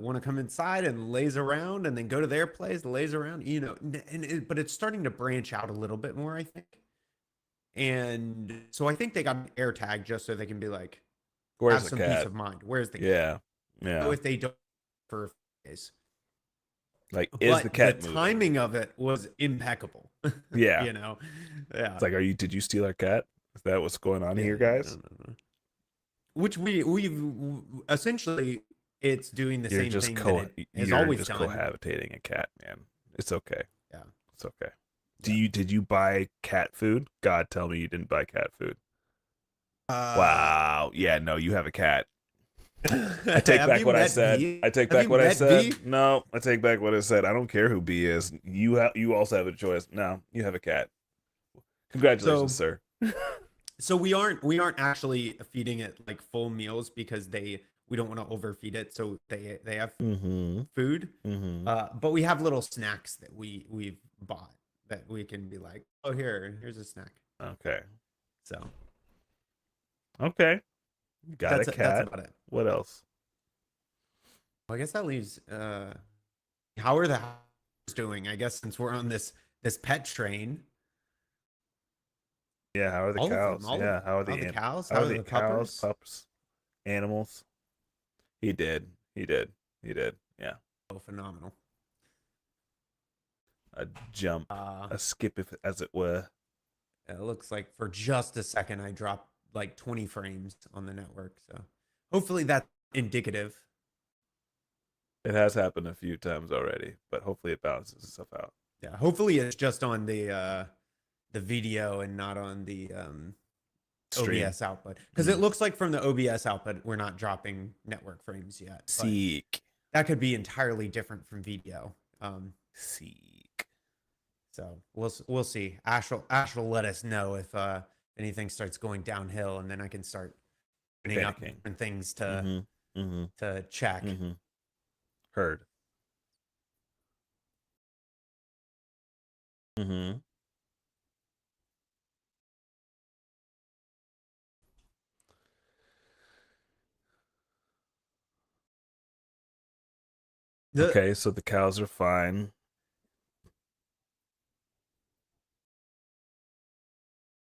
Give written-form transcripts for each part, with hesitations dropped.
want to come inside and lays around and then go to their place, lays around, but it's starting to branch out a little bit more, I think. And so I think they got an air tag just so they can be like, Where's have the some peace cat? of mind. Where's the cat? Yeah. So Yeah. if they don't for days. Like, is the But the cat moving? timing of it was impeccable. Yeah. you know? Yeah. It's like, did you steal our cat? Is that what's going on Yeah, here, yeah. No, guys? no, no. Which we've essentially it's doing the You're same just thing that it has you're always just done. cohabitating a cat, man. It's okay. Yeah. It's okay. Yeah. Did you buy cat food? God, tell me you didn't buy cat food. Uh Wow. Yeah, no, you have a cat. I take have back you what I met said. V? I take Have back you what I met V? said. No, I take back what I said. I don't care who B is. You also have a choice. No, you have a cat. Congratulations, So sir. so we aren't actually feeding it like full meals because we don't want to overfeed it. So they have Mm-hmm. food. Mm-hmm. But we have little snacks that we've bought that we can be like, oh, here's a snack. Okay. So Okay. Got a that's cat. about it. What else? Well, I guess that leaves how are the house doing? I guess since we're on this pet train, Yeah, how are the all of them, cows? all of Yeah, them. How are the cows? how How are are the the cows, puppers? pups, animals? He did. He did. He did. Yeah. Oh, phenomenal. A jump, Uh, a skip, if as it were. it looks like for just a second I dropped like 20 frames on the network. So hopefully that's indicative. It has happened a few times already, but hopefully it balances itself out. Yeah, hopefully it's just on the video and not on the Stream. OBS output because it Mm. looks like from the OBS output we're not dropping network frames yet, but Seek. that could be entirely different from video. Seek. So we'll see. Ash will let us know if anything starts going downhill, and then I can start putting up Panicking. different things to Mm-hmm. Mm-hmm. to check. Mm-hmm. Heard. Mm-hmm. The Okay, so the cows are fine.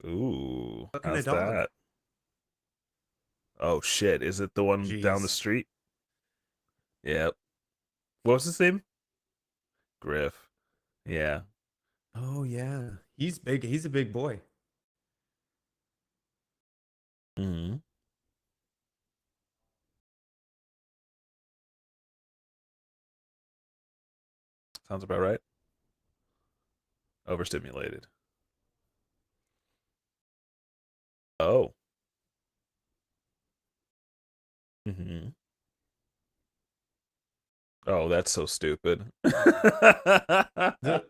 Ooh, what kind of how's dog? that? Oh shit, is it the one down the Jeez. street? Yep. What was his name? Griff. Yeah. Oh yeah, he's big. He's a big boy. Mm-hmm. Sounds about right. Overstimulated. Oh. Mm-hmm. Oh, that's so stupid. The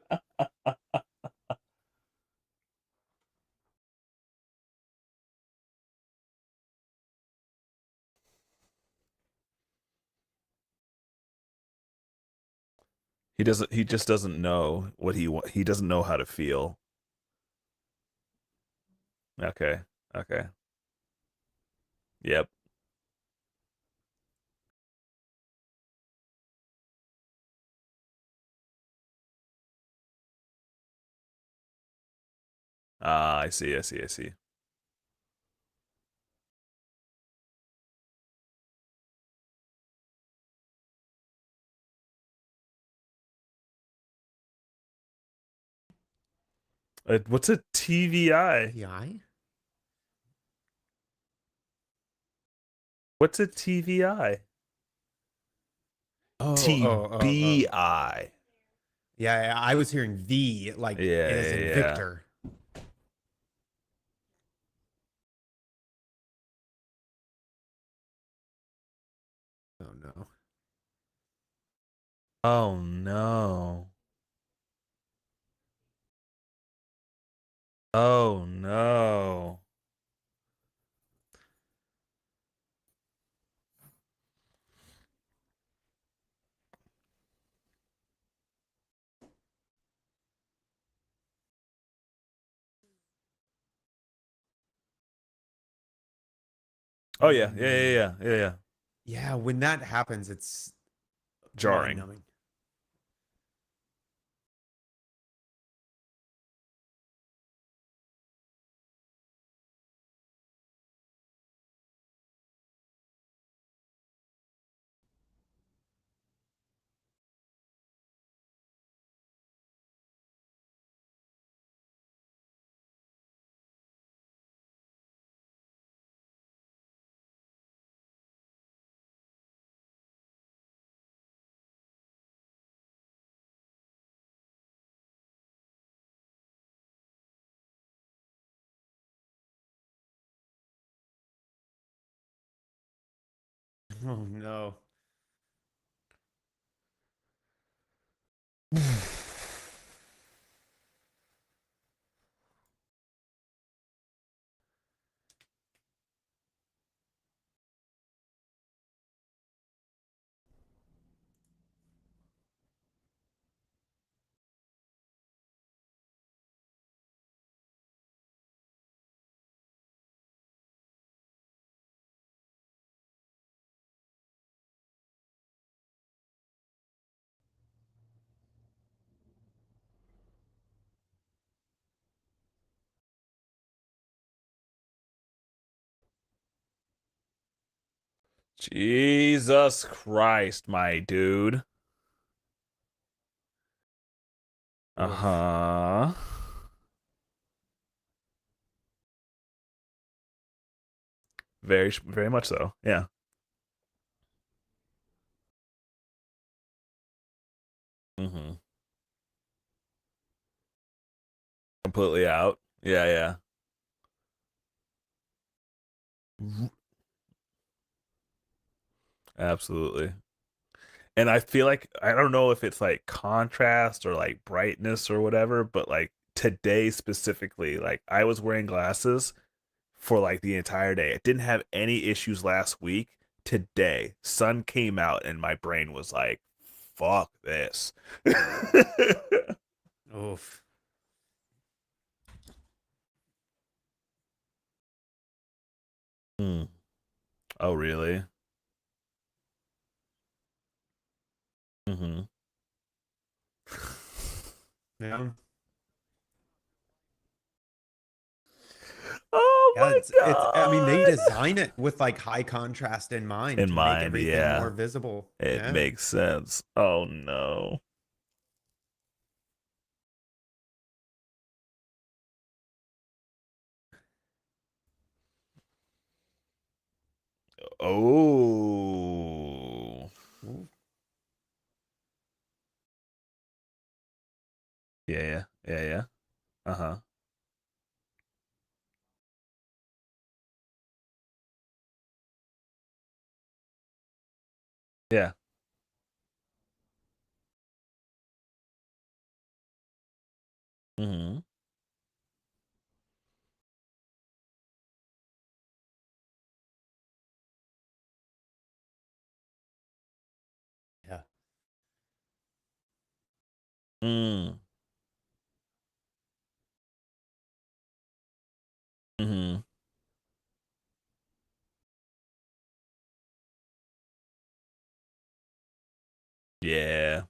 He just doesn't know what he doesn't know how to feel. Okay. Okay. Yep. Ah, I see. I see. I see. What's a TVI? TI? What's a TVI? Oh, oh, oh, oh. TBI. Yeah, yeah, I was hearing V like Yeah, as in yeah, yeah. Victor. Oh no. Oh no. Oh no. Oh yeah, yeah, yeah, Mm. yeah, yeah, yeah. Yeah, when that happens, it's mind jarring. numbing. Oh no. Jesus Christ, my dude. Oof. Uh-huh. Very much so. Yeah. Hmm. Completely out. Yeah, yeah. Absolutely. And I feel like I don't know if it's like contrast or like brightness or whatever, but like today specifically, like I was wearing glasses for like the entire day. I didn't have any issues last week. Today, sun came out and my brain was like, fuck this. Oof. Hmm. Oh, really? Mm-hmm. Yeah. Oh Yeah, my it's I mean they God. design it with like high contrast in mind In to make mind, everything more yeah. visible. It Yeah. makes sense. Oh no. Oh. Ooh, Yeah, yeah. Yeah, yeah. Uh-huh. Yeah. Mm-hmm. yeah. Mm. Mm-hmm. Yeah.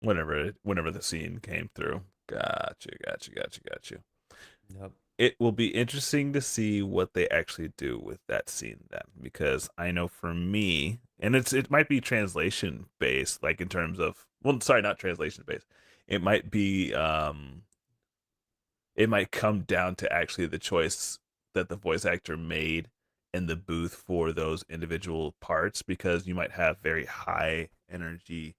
Whenever the scene came through. Gotcha. Yep. It will be interesting to see what they actually do with that scene then, because I know for me, and it might be translation based, like in terms of, well, sorry, not translation based. It might be it might come down to actually the choice that the voice actor made in the booth for those individual parts, because you might have very high energy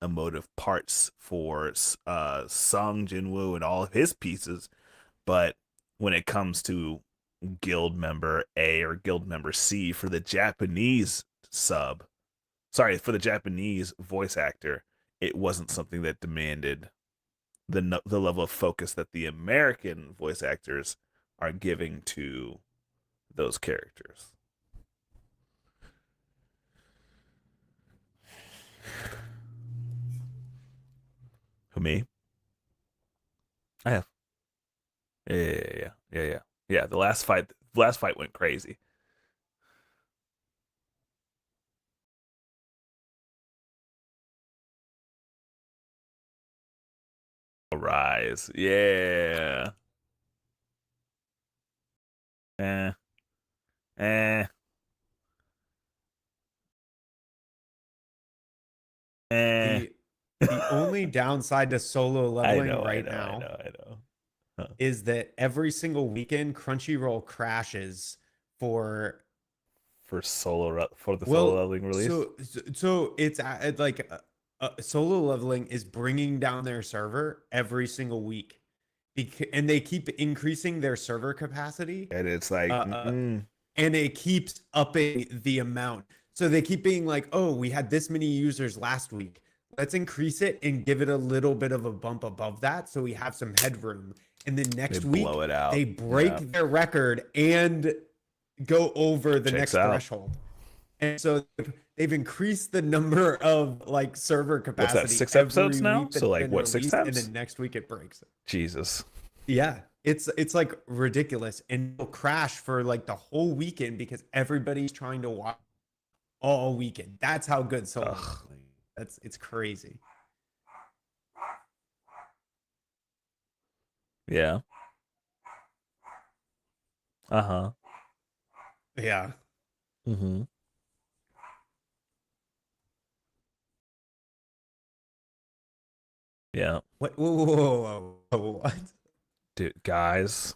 emotive parts for Sung Jinwoo and all of his pieces, but when it comes to guild member A or guild member C for the Japanese sub, sorry, for the Japanese voice actor, it wasn't something that demanded the level of focus that the American voice actors are giving to those characters. Who, me? I have. Yeah. The last fight last fight went crazy. Rise. Yeah. Eh. Eh. Eh. The the only downside to solo I leveling know, I right know, I now know, I know. Huh. is that every single weekend Crunchyroll crashes for For the solo well, leveling release. so it's like solo leveling is bringing down their server every single week, and they keep increasing their server capacity, And it's like, uh, uh, and it keeps upping the amount. So they keep being like, "Oh, we had this many users last week. Let's increase it and give it a little bit of a bump above that, so we have some headroom." And then they next blow week it out. they Yeah. break their record and go over the Checks next out. threshold. And so they've increased the number of like server What's that, capacity 6 episodes every now? week So that's like been what, six released, and times? then next week it breaks. Jesus. Yeah, it's like ridiculous, and it'll crash for like the whole weekend because everybody's trying to watch all weekend. That's how good solo Ugh. leveling. It's crazy. Yeah. Uh-huh. Yeah. Mm-hmm. Yeah. What? Whoa, what? Dude, guys,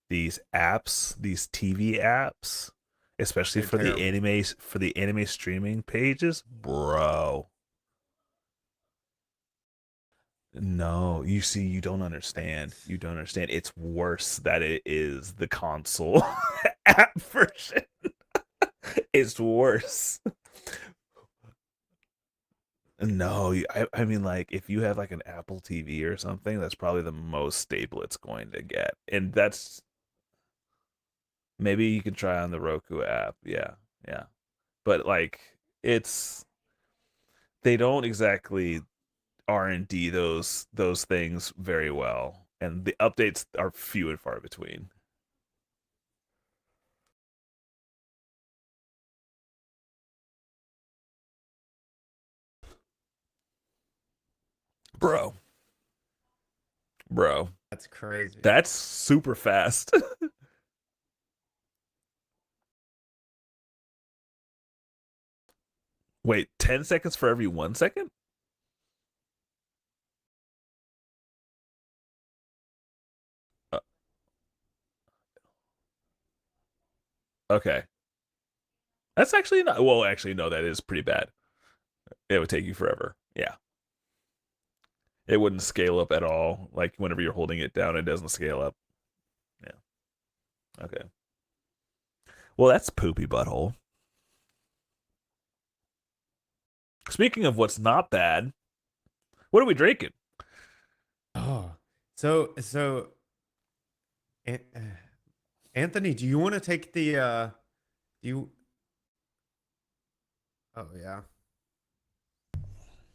these apps, these TV apps, especially They're for the terrible. anime streaming pages, bro. No, you see, you don't understand. You don't understand. It's worse that it is the console app version. It's worse. No, I mean, like, if you have like an Apple TV or something, that's probably the most stable it's going to get. And that's maybe you can try on the Roku app. Yeah, yeah. But like, it's they don't exactly R&D those things very well, and the updates are few and far between. Bro, bro, That's crazy. that's super fast. Wait, 10 seconds for every 1 second? Uh, okay. That's actually not, well, actually, no, that is pretty bad. It would take you forever. Yeah. It wouldn't scale up at all. Like, whenever you're holding it down, it doesn't scale up. Yeah. Okay. Well, that's poopy butthole. Speaking of what's not bad, what are we drinking? Oh, so An- Anthony, do you want to take the you? Oh yeah.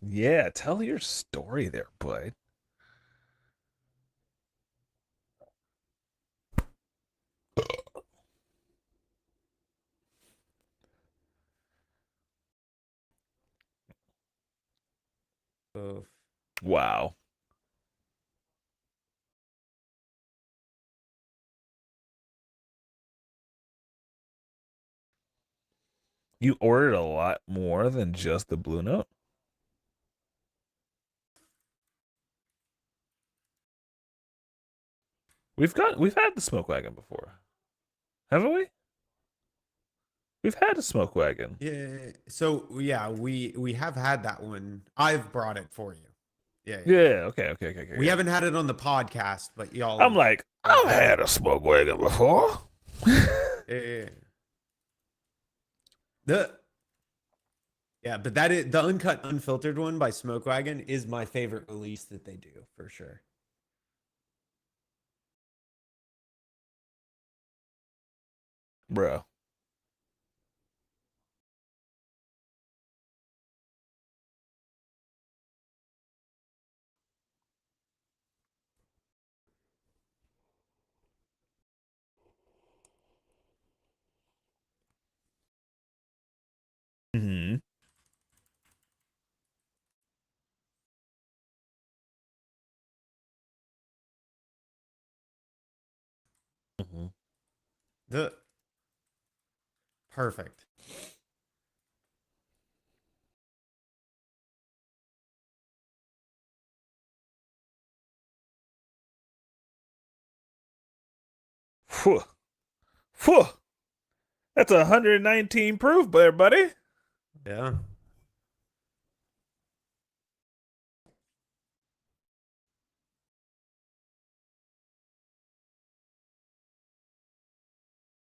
Yeah, tell your story there, bud. Oof. Wow. You ordered a lot more than just the Blue Note? We've had the Smoke Wagon before. Haven't we? We've had a Smoke Wagon. Yeah. So yeah, we have had that one. I've brought it for you. Yeah, yeah, yeah. Yeah, okay, We yeah. haven't had it on the podcast, but I'm like, y'all have I've had had it. a Smoke Wagon before. Yeah, yeah, yeah. The yeah, but that is the uncut, unfiltered one by Smoke Wagon is my favorite release that they do for sure. Bro. Mhm. The perfect. Phew. Phew. That's 119 proof there, buddy. Yeah.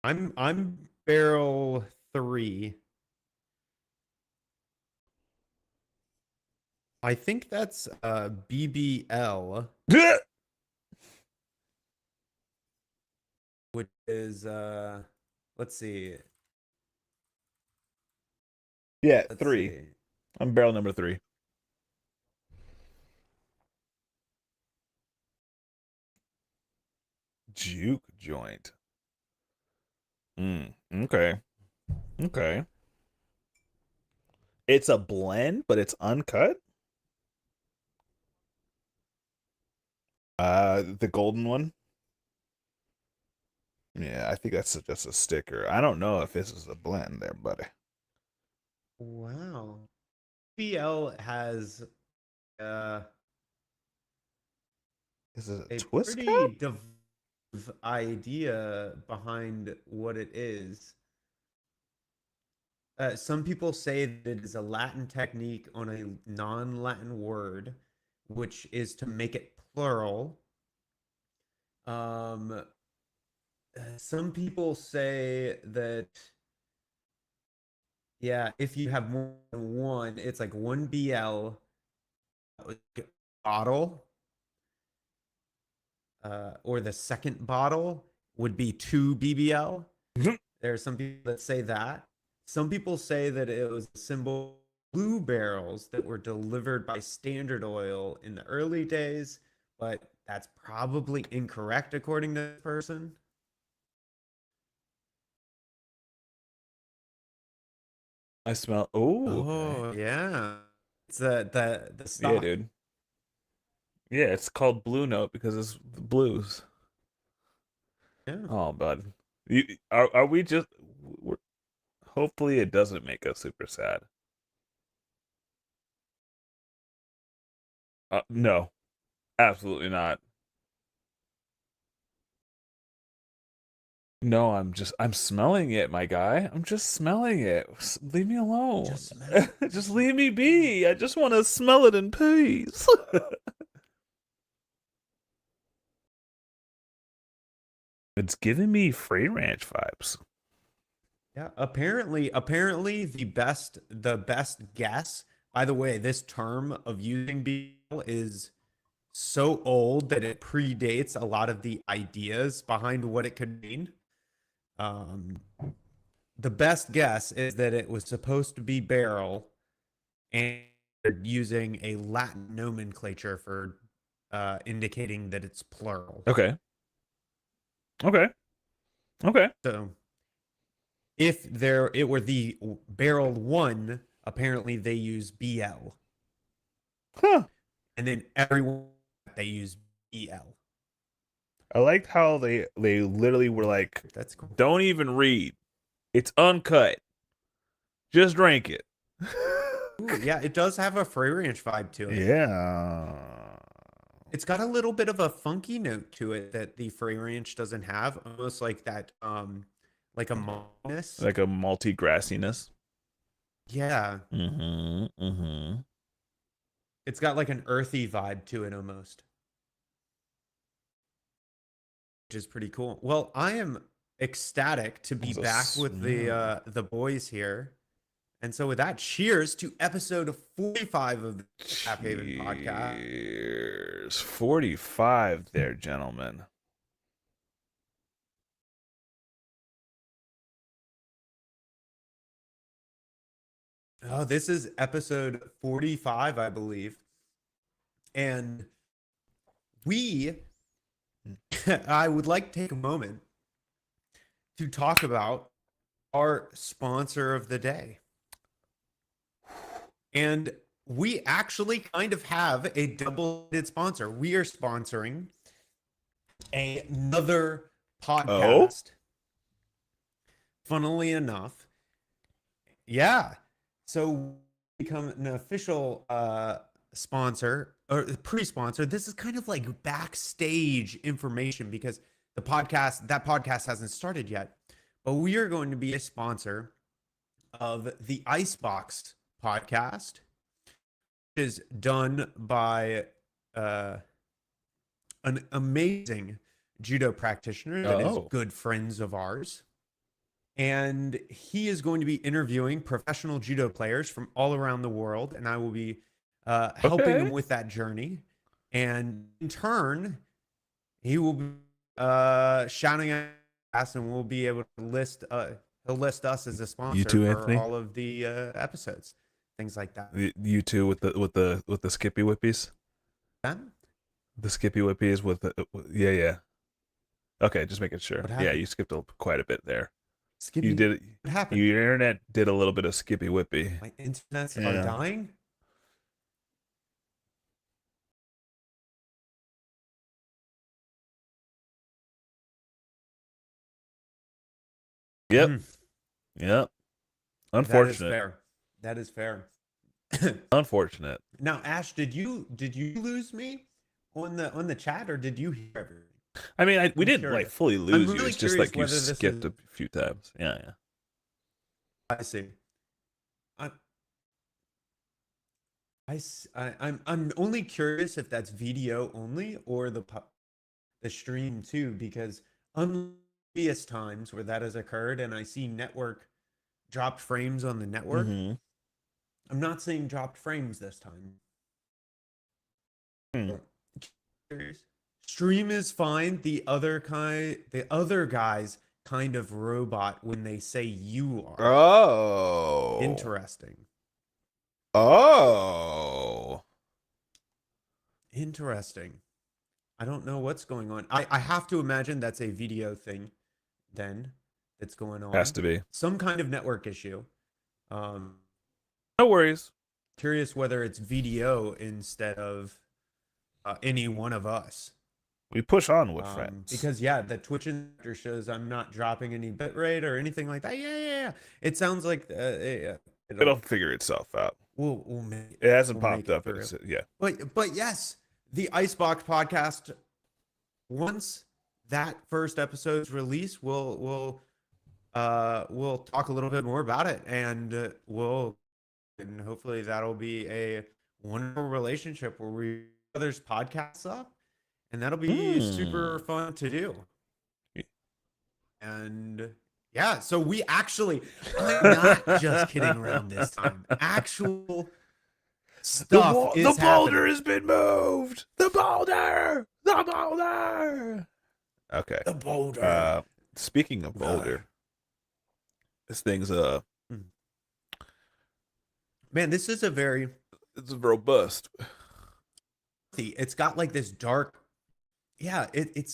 I'm barrel 3. I think that's BBL, which is let's see. Yeah, Let's 3. see. I'm barrel number 3. Juke joint. Okay. Okay. It's a blend, but it's uncut. The golden one. Yeah, I think that's just a sticker. I don't know if this is a blend there, buddy. Wow. BBL has uh Is it a a twist pretty cap? diverse idea behind what it is. Some people say that it is a Latin technique on a non-Latin word, which is to make it plural. Some people say that, yeah, if you have more than one, it's like one BL bottle, or the second bottle would be two BBL. There are some people that say that. Some people say that it was a symbol of blue barrels that were delivered by Standard Oil in the early days, but that's probably incorrect according to this person. I smell. Oh, okay. Oh yeah, it's the Yeah, stock. dude. Yeah, it's called Blue Note because it's blues. Yeah. Oh, bud. Are we just? We're, hopefully, it doesn't make us super sad. No, absolutely not. No, I'm smelling it, my guy. I'm just smelling it. Leave me alone. Just smell it. Just leave me be. I just want to smell it in peace. It's giving me Free Ranch vibes. Yeah, apparently the best guess. By the way, this term of using BL is so old that it predates a lot of the ideas behind what it could mean. Um, the best guess is that it was supposed to be barrel and using a Latin nomenclature for indicating that it's plural. Okay. Okay. Okay. So if there it were the barrel one, apparently they use BL, Huh. and then everyone they use BL. I liked how they literally were like, That's cool. don't even read. It's uncut. Just drink it. Ooh, yeah, it does have a Free Ranch vibe to it. Yeah. It's got a little bit of a funky note to it that the Free Ranch doesn't have, almost like that, like a maltiness. Like a malty grassiness. Yeah, Mm-hmm. Mm-hmm. it's got like an earthy vibe to it almost, which is pretty cool. Well, I am ecstatic to be It's a back with the boys here. And so with that, cheers to episode 45 of the Taphaven podcast. Cheers. 45 there, gentlemen. Oh, this is episode 45, I believe. And we I would like to take a moment to talk about our sponsor of the day. And we actually kind of have a double-sided sponsor. We are sponsoring another Oh, podcast. Funnily enough, yeah. So become an official sponsor or pre-sponsor. This is kind of like backstage information because that podcast hasn't started yet. But we are going to be a sponsor of the Icebox podcast, which is done by an amazing judo practitioner that is oh, good friends of ours. And he is going to be interviewing professional judo players from all around the world, and I will be helping him okay. with that journey. And in turn, he will be shouting at us, and we'll be able to he'll list us as a You sponsor too, for Anthony. all of the episodes, things like that. You too with the Skippy Whippies. Then The Skippy Whippies yeah, yeah. Okay, just making sure. what Yeah, happened? you skipped quite a bit there. You Skippy, did what happened? your internet did a little bit of Skippy Whippy. My internets are Yeah. dying. Yep. Hmm, Yep. that is Unfortunate. fair. That is fair. Unfortunate. Now, Ash, did you lose me on the chat, or did you hear everything? I mean, we I'm didn't like curious. fully I'm lose you. really It's just curious like you whether this skipped is. a few times. Yeah, yeah. I see. I, I'm only curious if that's video only or the stream too, because previous times where that has occurred, and I see network dropped frames on the network, Mm-hmm. I'm not seeing dropped frames this time. Hmm. Stream is fine. The other guys kind of robot when they say you are. Oh. Interesting. Oh. Interesting. I don't know what's going on. I have to imagine that's a video thing then that's going Has on. to be. Some kind of network issue. Um, No worries. Curious whether it's video instead of any one of us. We push on with friends. Because yeah, the Twitch instructor shows I'm not dropping any bitrate or anything like that. Yeah, yeah, yeah. It sounds like yeah, It'll figure itself out. It hasn't we'll popped make it up, but through. it's yeah. But yes, the Icebox podcast. Once that first episode's released, we'll talk a little bit more about it, and and hopefully that'll be a wonderful relationship where we others podcasts up, and that'll be super Hmm. fun to do. And yeah, so we actually, I'm not just kidding around this time. Actual stuff The is boulder happening. has been moved. The boulder. The boulder. Okay. The boulder. Uh, speaking of boulder, this thing's Man, this is a very, it's robust. it's got like this dark, yeah, it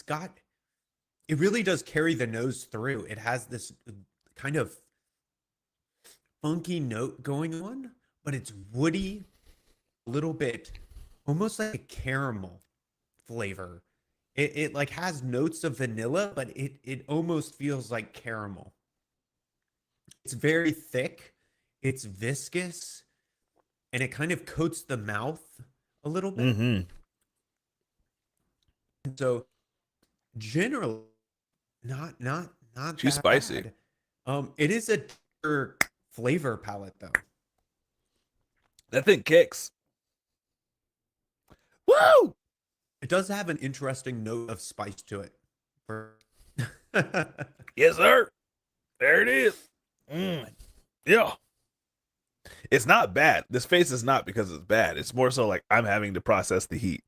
really does carry the nose through. It has this kind of funky note going on, but it's woody, a little bit, almost like a caramel flavor. It like has notes of vanilla, but it almost feels like caramel. It's very thick, it's viscous, and it kind of coats the mouth a little bit. Mm-hmm. And so generally, not She's that spicy. bad. It is a deeper flavor palette though. That thing kicks. Woo! It does have an interesting note of spice to it. For Yes, sir. There it is. Yeah. It's not bad. This face is not because it's bad. It's more so like I'm having to process the heat.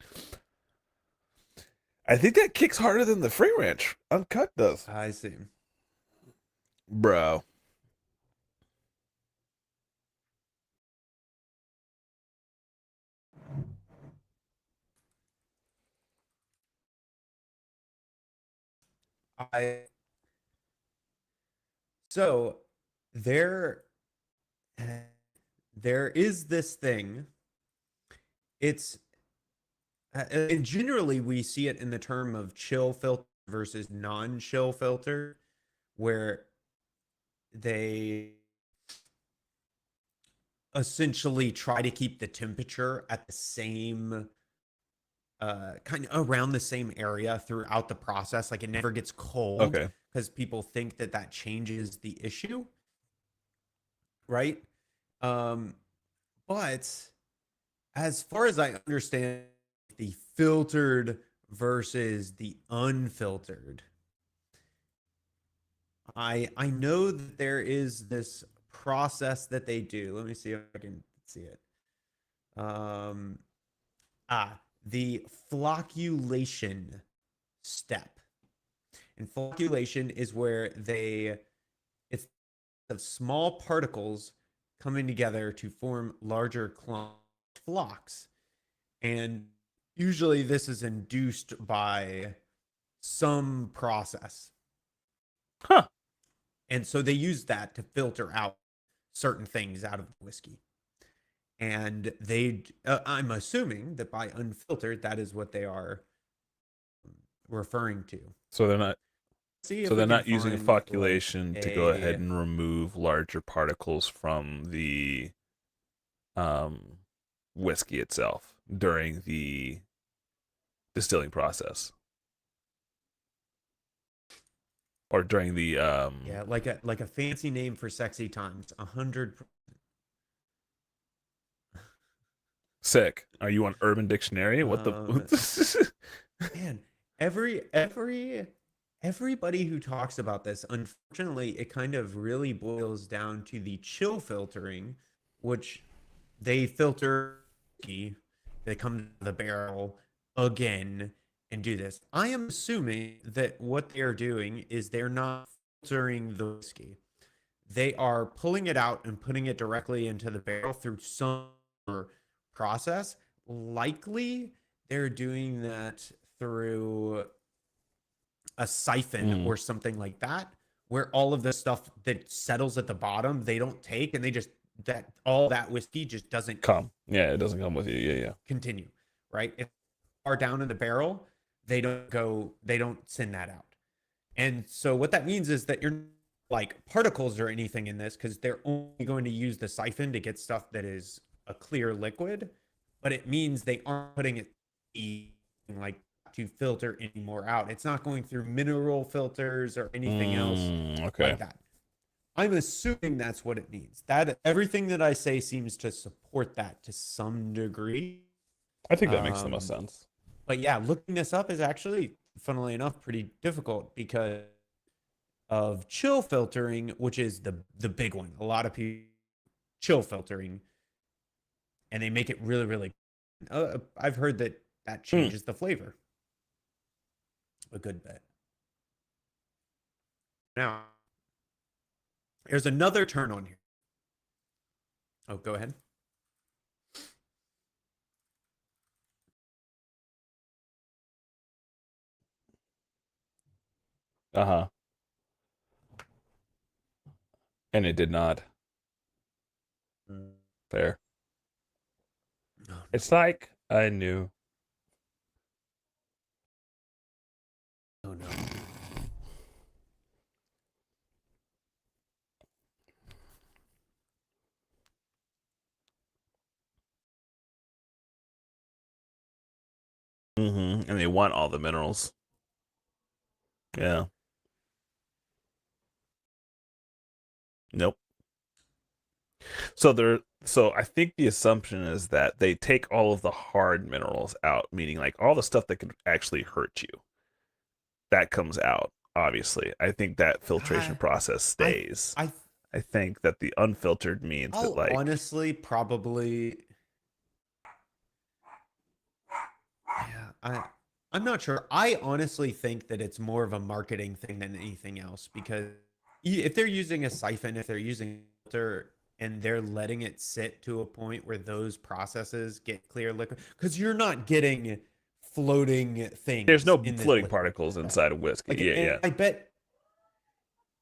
I think that kicks harder than the free ranch uncut does. I see. Bro. I so there there is this thing. It's and generally we see it in the term of chill filter versus non-chill filter, where they essentially try to keep the temperature at the same kind of around the same area throughout the process. Like it never gets cold Okay. because people think that that changes the issue, right? Um, but as far as I understand, the filtered versus the unfiltered, I know that there is this process that they do. Let me see if I can see it. Um, the flocculation step. And flocculation is where it's of small particles coming together to form larger flocks. And usually this is induced by some process. Huh. And so they use that to filter out certain things out of the whiskey. And I'm assuming that by unfiltered, that is what they are referring to. So they're not See so if we they're can not using find like flocculation to go ahead a and remove larger particles from the um whiskey itself during the distilling process or during the yeah, like a fancy name for sexy times. 100. sick. Are you on Urban Dictionary? What the Um, man, everybody who talks about this, unfortunately, it kind of really boils down to the chill filtering, which they filter. They come to the barrel again and do this. I am assuming that what they are doing is they're not filtering the whiskey. They are pulling it out and putting it directly into the barrel through some process. Likely, they're doing that through a siphon Mm, or something like that, where all of the stuff that settles at the bottom, they don't take, and they just that all that whiskey just doesn't come. Yeah, it doesn't come with you. Yeah, yeah. continue, right? If they are down in the barrel, they don't send that out. And so what that means is that you're like particles or anything in this because they're only going to use the siphon to get stuff that is a clear liquid, but it means they aren't putting it like to filter any more out. It's not going through mineral filters or anything else Okay. like that. I'm assuming that's what it means. That everything that I say seems to support that to some degree. I think that makes the most Um, sense. but yeah, looking this up is actually, funnily enough, pretty difficult because of chill filtering, which is the big one. A lot of people chill filtering, and they make it really, really. I've heard that that Hmm. changes the flavor a good bit. Now, there's another turn on here. Oh, go ahead. Uh-huh. And it did not. Mm. Fair. Oh, It's like I knew. no. Oh no. And they want all the minerals. Yeah. Nope. So I think the assumption is that they take all of the hard minerals out, meaning like all the stuff that could actually hurt you. That comes out, obviously. I think that filtration I, process I, stays. I, I think that the unfiltered means that I'll like honestly probably. Yeah, I'm not sure. I honestly think that it's more of a marketing thing than anything else because if they're using a siphon, if they're using a filter and they're letting it sit to a point where those processes get clear liquid, because you're not getting floating there's things no in this floating liquid particles at all. inside of whiskey. Like, Yeah, and yeah. I bet,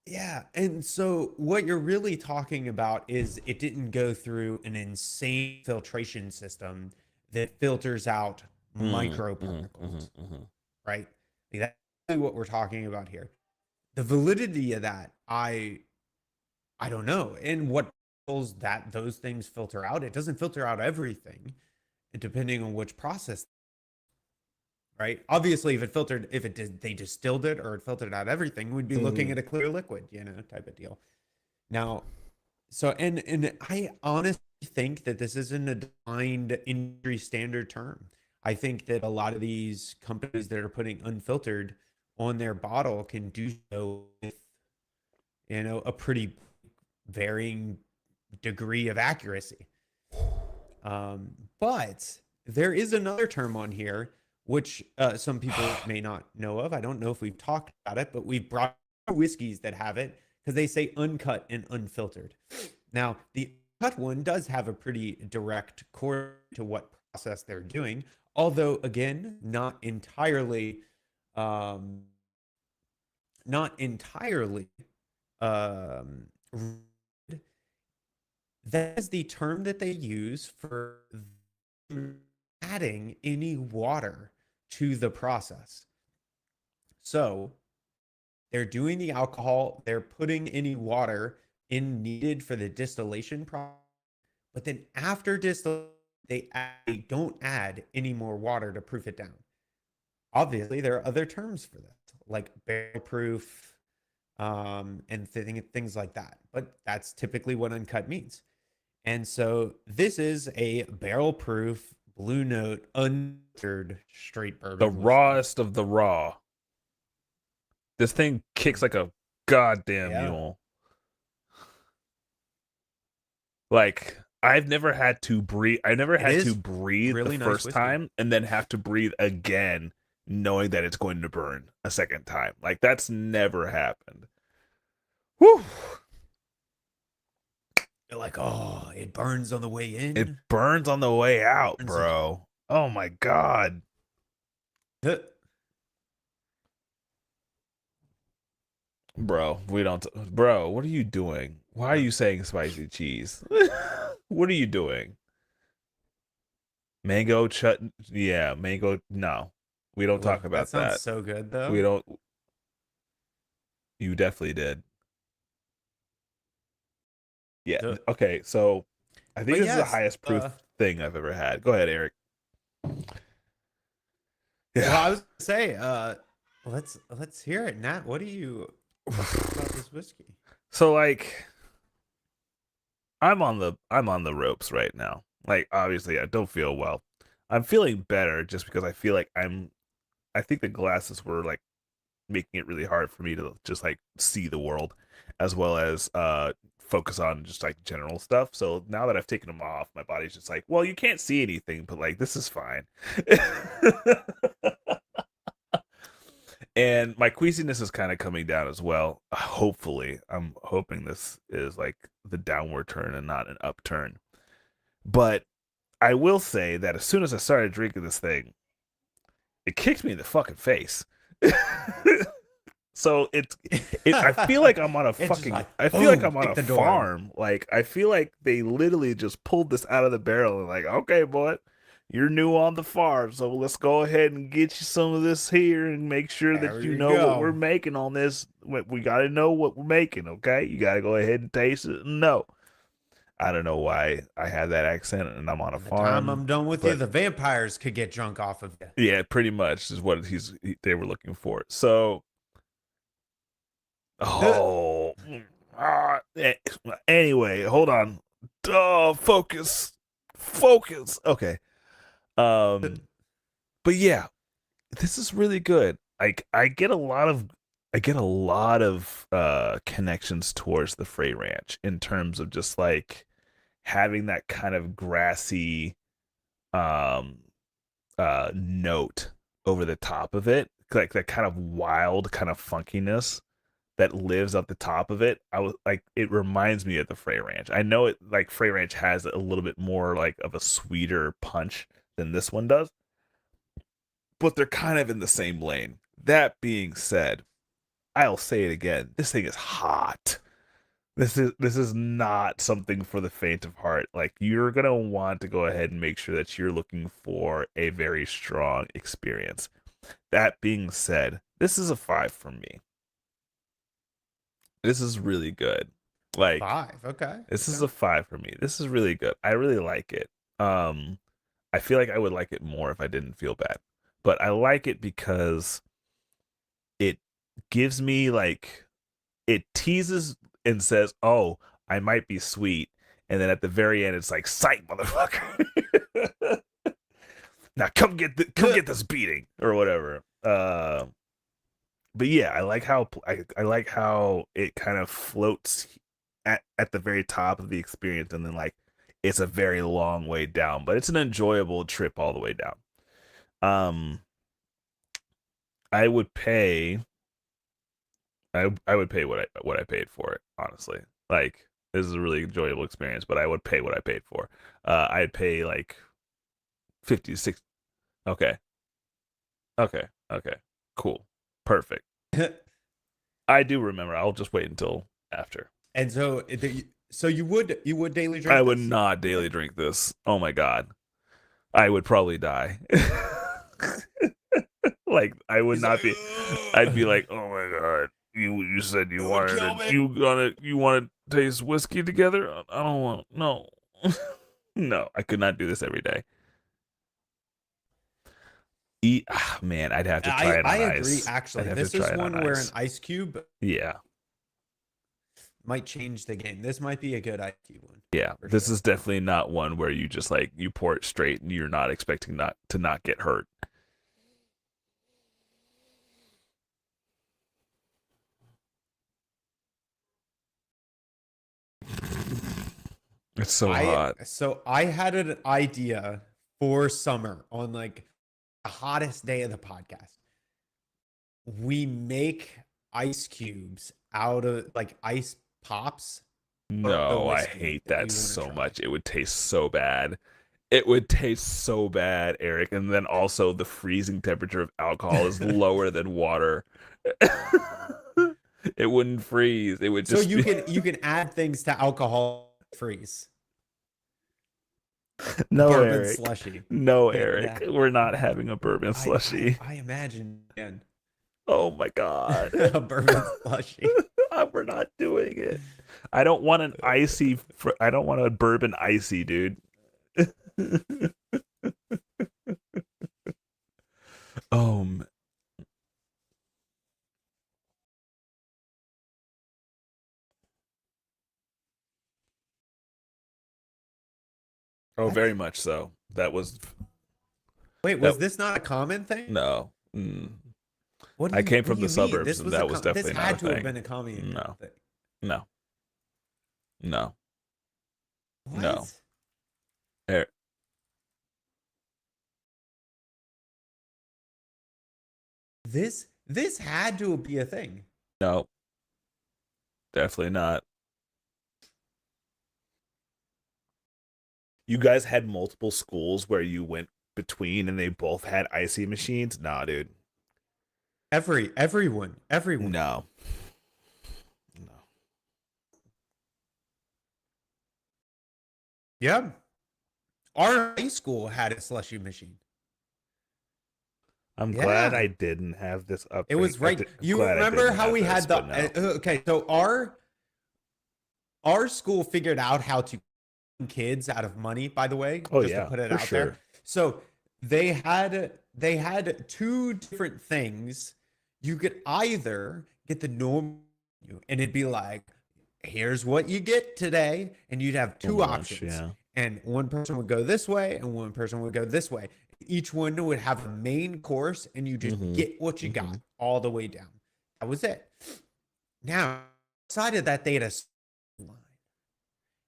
yeah. And so what you're really talking about is it didn't go through an insane filtration system that filters out Mm, microparticles, mm. right? Like that what we're talking about here. The validity of that, I don't know. And what that those things filter out, it doesn't filter out everything, depending on which process, right? Obviously, if it did, they distilled it or it filtered out everything, we'd be looking at a clear liquid, type of deal. Now, so and I honestly think that this isn't a defined industry standard term. I think that a lot of these companies that are putting unfiltered on their bottle can do so with, a pretty varying degree of accuracy. But there is another term on here which some people may not know of. I don't know if we've talked about it, but we've brought whiskeys that have it because they say uncut and unfiltered. Now, the cut one does have a pretty direct core to what process they're doing, although again, not entirely um, that is the term that they use for adding any water to the process. So they're doing the alcohol, they're putting any water in needed for the distillation process, but then after distillation, they don't add any more water to proof it down. Obviously, there are other terms for that, like barrel proof, and things like that. But that's typically what uncut means. And so this is a barrel proof Blue Note unfiltered straight bourbon. The rawest of the raw. This thing kicks like a goddamn mule. Like, I've never had to breathe. I never had to breathe really the first time and then have to breathe again, knowing that it's going to burn a second time. Like, that's never happened. Whew. You're like, oh, it burns on the way in. It burns on the way out, bro. Oh my God. Bro, bro, what are you doing? Why are you saying spicy cheese? What are you doing? Mango chutney? Yeah, mango. No, we don't talk about that. That sounds so good, though. We don't. You definitely did. Yeah. Okay. So, I think this is the highest proof thing I've ever had. Go ahead, Eric. Yeah. Well, I was gonna say, let's hear it, Nat. What do you think about this whiskey? So, like, I'm on the ropes right now. Like, obviously, I don't feel well. I'm feeling better just because I feel like I think the glasses were like making it really hard for me to just like see the world, as well as focus on just like general stuff. So now that I've taken them off, my body's just like, well, you can't see anything, but like this is fine. And my queasiness is kind of coming down as well. Hopefully, I'm hoping this is like the downward turn and not an upturn. But I will say that as soon as I started drinking this thing, it kicked me in the fucking face. So I feel like I'm on a fucking, like, I feel like I'm on a farm. Like, I feel like they literally just pulled this out of the barrel and like, okay, boy, you're new on the farm, so let's go ahead and get you some of this here and make sure that you know what we're making on this. We got to know what we're making, okay? You got to go ahead and taste it and know. I don't know why I had that accent and I'm on a farm. Time I'm done with you, the vampires could get drunk off of you. Yeah, pretty much is what they were looking for. So, anyway, hold on. Focus. Okay. But yeah, this is really good. I get a lot of connections towards the Frey Ranch in terms of just like having that kind of grassy note over the top of it, like that kind of wild kind of funkiness that lives up the top of it. It reminds me of the Frey Ranch. I know it, like, Frey Ranch has a little bit more like of a sweeter punch than this one does, but they're kind of in the same lane. That being said, I'll say it again, this thing is hot. This is not something for the faint of heart. Like, you're gonna want to go ahead and make sure that you're looking for a very strong experience. That being said, this is a 5 from me. This is really good. Like, 5. Okay. this is Okay. a 5 for me. This is really good. I really like it. I feel like I would like it more if I didn't feel bad. But I like it because it gives me like it teases and says, "Oh, I might be sweet." And then at the very end it's like, "Sight, motherfucker." Now come get this beating or whatever. But yeah, I like how it kind of floats at the very top of the experience, and then like it's a very long way down, but it's an enjoyable trip all the way down. Um, I would pay. I would pay what I paid for it. Honestly, like this is a really enjoyable experience, but I would pay what I paid for. I'd pay like 50 to 60. Okay, okay, cool, perfect. I do remember. I'll just wait until after. And so, so you would daily I drink would this? not daily drink this. Oh my god. I would probably die. Like I would He's not like, be I'd be like, "Oh my god. You said it would kill me. you want to taste whiskey together? I don't want no." No, I could not do this every day. Man, I'd have to try it I on agree. ice. I'd Actually, have to this try is it on one where an ice. ice cube Yeah. might change the game. This might be a good ice cube one Yeah. for This sure. is definitely not one where you just like you pour it straight and you're not expecting not get hurt. It's so hot. I had an idea for summer on like the hottest day of the podcast. We make ice cubes out of like ice pops for the No, I whiskey hate that that we want to so try. much. It would taste so bad. It would taste so bad, Eric. And then also the freezing temperature of alcohol is lower than water. It wouldn't freeze. It would So just be you can add things to alcohol freeze. No, Bourbon Eric. slushy. No, Yeah. Eric. We're not having a bourbon slushy. I imagine again. Oh my god. A bourbon slushy. We're not doing it. I don't want an icy I don't want a bourbon icy, dude. Um Oh, What? very much so. That was Wait, was that this not a common thing? no. I came What from do the you mean? suburbs This and was a that was this definitely not a had to have thing. been a common No. thing. No. No. No. What? Er, This had to be a thing. no. Definitely not. You guys had multiple schools where you went between and they both had icy machines? Nah, dude. Everyone. No. No. Yeah. Our high school had a slushy machine. I'm glad Yeah. I didn't have this up. It was right. I'm You glad I remember didn't how have we this, had the but no. okay, so our school figured out how to kids out of money, by the way, Oh just to yeah, put it for out sure. there. So they had two different things. You could either get the normal and it'd be like, here's what you get today, and you'd have two Lunch, options. yeah. And one person would go this way, and one person would go this way. Each one would have a main course, and you just Mhm. get what you got all the way down. That was it. Now, outside of that, they had a line.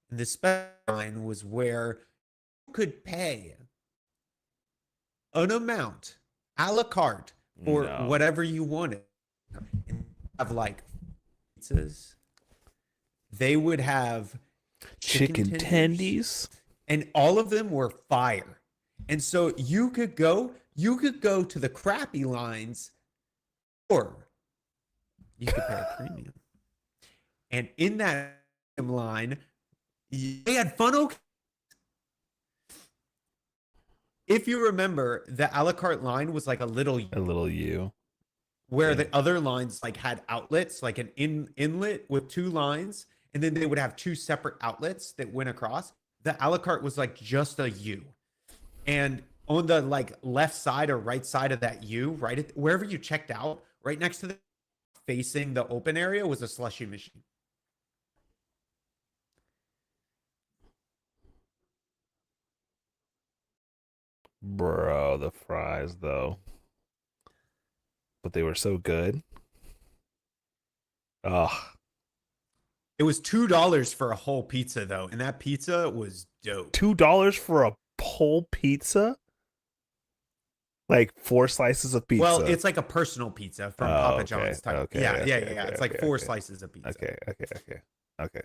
And the special line was where you could pay an amount a la carte for No. whatever you wanted. And have like pizzas. They would have Chicken tendies. and all of them were fire. And so you could go to the crappy lines, or you could pay a premium. And in that line, they had funnel. if you remember, the a la carte line was like a little A little U. where Yeah. the other lines like had outlets, like an inlet with two lines, and then they would have two separate outlets that went across. The a la carte was like just a U, and on the like left side or right side of that U, right at wherever you checked out, right next to the facing the open area was a slushy machine. Bro, the fries though. But they were so good. Oh, It was $2 for a whole pizza though, and that pizza was dope. $2 for a whole pizza? Like 4 slices of Well, pizza. it's like a personal pizza from Oh, Papa okay. John's type. Okay. Yeah, yeah, Okay. yeah, yeah. Okay. It's like Okay. four Okay. slices of pizza. Okay. Okay. Okay. Okay.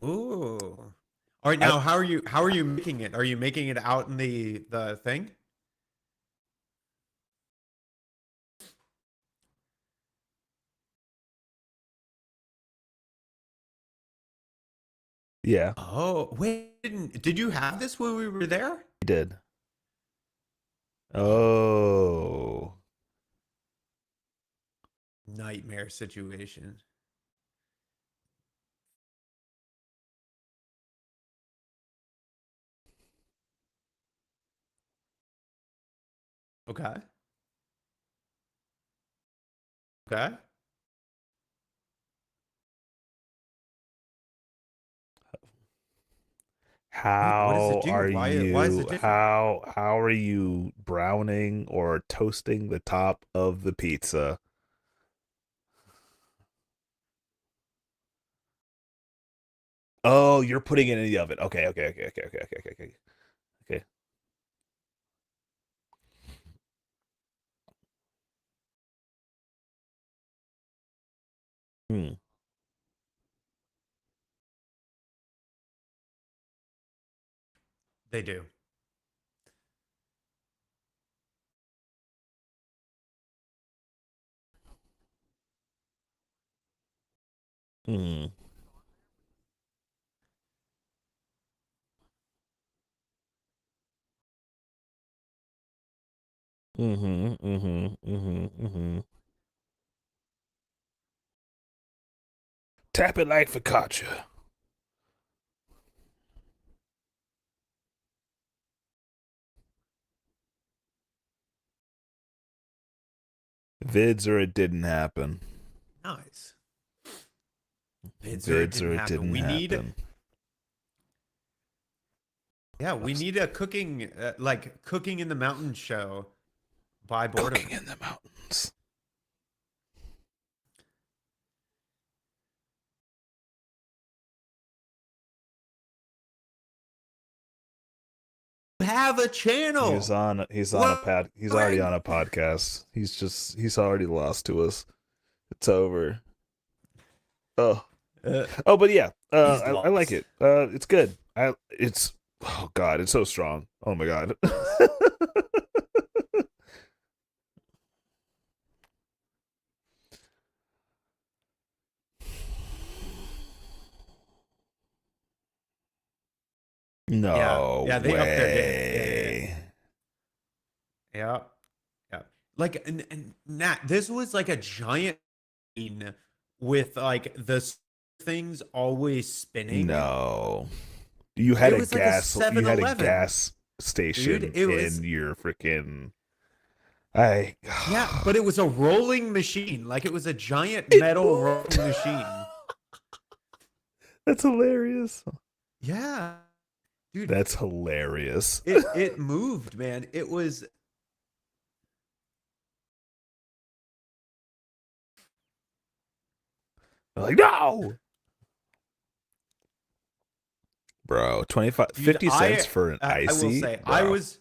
Ooh. All right, I, now how are you making it? Are you making it out in the thing? yeah, Oh, wait, did you have this when we were there? I did. Oh, Oh. nightmare situation. Okay. Okay. Wait, what does it How do? are Why is it you different? how are you browning or toasting the top of the pizza? Oh, you're putting it in the oven. Okay, okay, okay, okay, okay, okay, okay, okay. Hmm. They do. Hmm. Mm-hmm. Mm-hmm. Mm-hmm. Mm-hmm. Tap it like focaccia. Vids or it didn't happen. Nice. Vids or it Vids didn't or it happen. didn't We need happen. Yeah, we need a cooking like cooking in the mountains show by Cooking Borderman. in the mountains. You have a channel. He's on a What? pad he's already on a podcast. He's already lost to us. It's over. Oh. Uh, Oh, but yeah. he's I like lost. it. It's good. It's oh god, it's so strong. Oh my god. Yeah, No yeah, they upped their game. Yeah, yeah, yeah, way. yeah, yeah. Like, and Nat, this was like a giant scene with like things always spinning. No. It was like a You Seven had a Eleven, gas dude. station It in was your freaking I Yeah, but it was a rolling machine. Like it was a giant it metal moved. rolling machine. That's hilarious. Yeah, dude, That's hilarious. it moved, man. It was Like, no. Bro, 25 dude, 50 cents for an I will icy, say I bro. was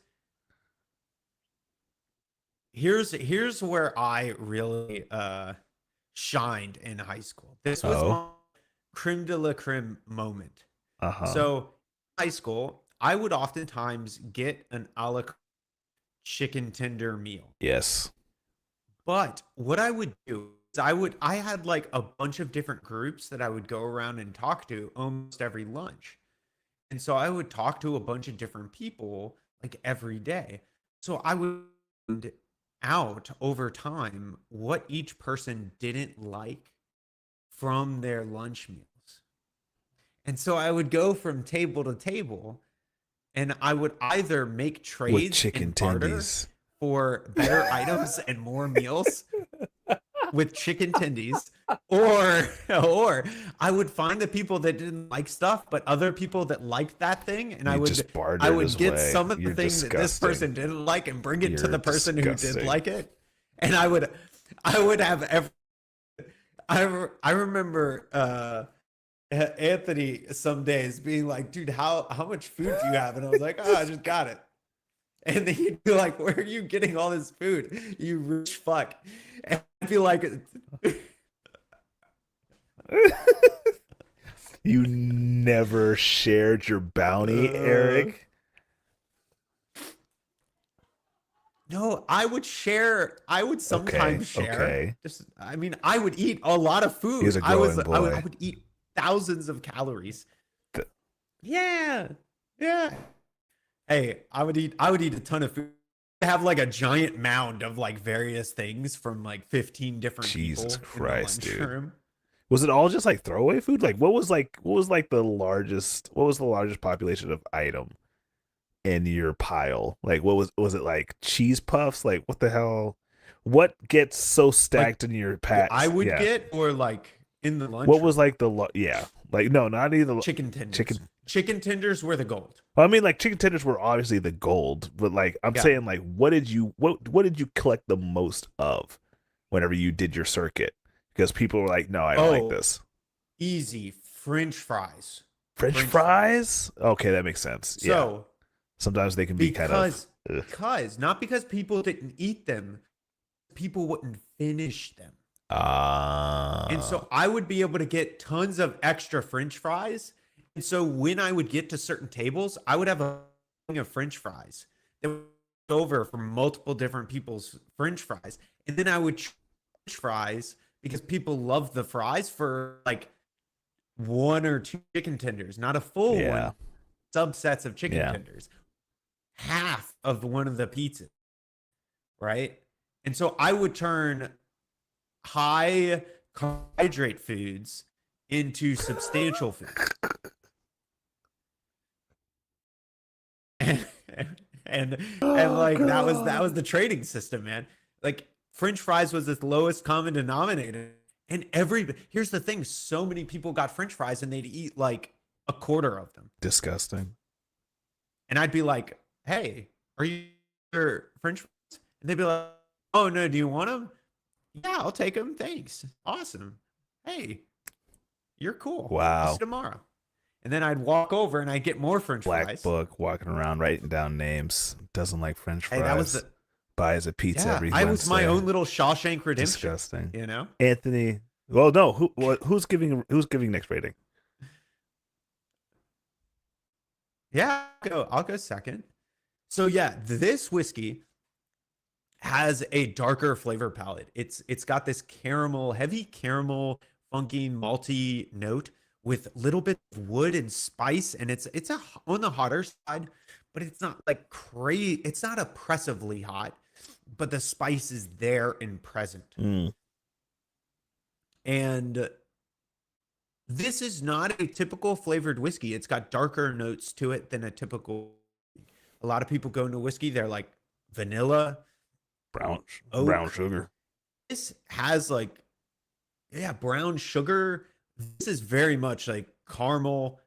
here's where I really shined in high school. This was Oh. my creme de la creme moment. Uh-huh. So, high school, I would oftentimes get an a la carte chicken tender meal. Yes. But what I would do is I had like a bunch of different groups that I would go around and talk to almost every lunch. And so I would talk to a bunch of different people like every day. So I would find out over time what each person didn't like from their lunch meals. And so I would go from table to table and I would either make With trades chicken and barter tendies. for better items and more meals with chicken tendies, or I would find the people that didn't like stuff but other people that liked that thing, and You I just I bartered would his get way. some of the You're thing that this disgusting. person didn't like and bring it to You're the person who did disgusting. like it. And I would have every I remember Anthony some days being like, dude, how much food do you have? And I was like, oh, I just got it. And then he'd be like, where are you getting all this food? You rich fuck. And I'd be like, You never shared your bounty, Eric. no, I would share. I would sometimes share. Okay. Just, I mean, I would eat a lot of food. He was a I growing I boy. would eat thousands of calories. Th- Yeah. Yeah. Hey, I would eat a ton of food. I have like a giant mound of like various things from like 15 different Jesus people Christ, in the dude. lunchroom. Was it all just like throwaway food? Like what was the largest population of item in your pile? Like what was it like cheese puffs? Like what the hell? What gets so Like stacked in your what pat? I would Yeah. get, or like in the What was lunchroom, like yeah. Like no, not either chicken tenders. chicken. Chicken tenders were the gold. Well, I mean, like chicken tenders were obviously the gold, but like I'm Yeah. saying, like what did you collect the most of whenever you did your circuit? Because people were like, no, I don't like this. Easy French fries. French fries? Okay, that makes sense. Yeah. So Sometimes they can be kind of because not because people didn't eat them, people wouldn't finish them. And so I would be able to get tons of extra French fries. And so when I would get to certain tables, I would have a thing of French fries that was over from multiple different people's French fries. And then I would choose French fries because people love the fries for like one or two chicken tenders, not a full Yeah. one, subsets of chicken Yeah. tenders, half of one of the pizzas, right? And so I would turn high carbohydrate foods into substantial food. And like that was the trading system, man. Like French fries was the lowest common denominator. And here's the thing, so many people got French fries and they'd eat like a quarter of them. disgusting. And I'd be like, hey, are you your French fries? And they'd be like, oh no, do you want them? Yeah, I'll take them. Thanks. Awesome. Hey, you're cool. Wow. See you tomorrow. And then I'd walk over and I'd get more French Black fries. book walking around writing down names. Doesn't like French fries. Hey, that was the buys a pizza every I Wednesday. was my own little Shawshank Redemption. Disgusting. You know? Anthony. Well, no. Who's giving next rating? Yeah, I'll go second. So yeah, this whiskey has a darker flavor palette. It's got this heavy caramel, funky, malty note with a little bit of wood and spice, and it's on the hotter side, but it's not like crazy. It's not oppressively hot, but the spice is there and present. And this is not a typical flavored whiskey. It's got darker notes to it than a typical. A lot of people go into whiskey, they're like vanilla, Brown oak. sugar. This has like, yeah, brown sugar. This is very much like caramel,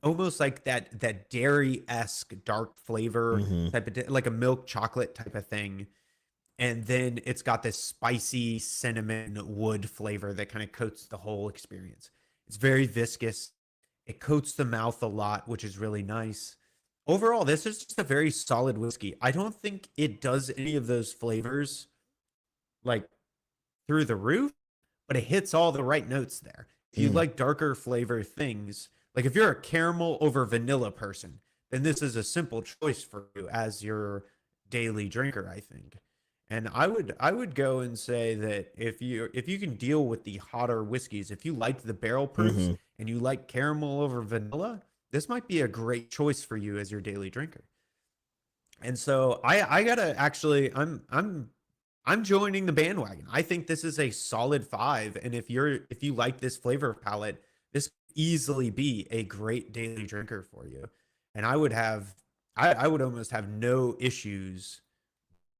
almost like that dairy-esque dark flavor type of like a milk chocolate type of thing. And then it's got this spicy cinnamon wood flavor that kind of coats the whole experience. It's very viscous. It coats the mouth a lot, which is really nice. Overall, this is just a very solid whiskey. I don't think it does any of those flavors like through the roof, but it hits all the right notes there. If you like darker flavor things, like if you're a caramel over vanilla person, then this is a simple choice for you as your daily drinker, I think. And I would go and say that if you can deal with the hotter whiskeys, if you like the barrel proofs and you like caramel over vanilla, this might be a great choice for you as your daily drinker. And so I gotta actually I'm joining the bandwagon. I think this is a solid 5, and if you like this flavor palette, this could easily be a great daily drinker for you. And I would almost have no issues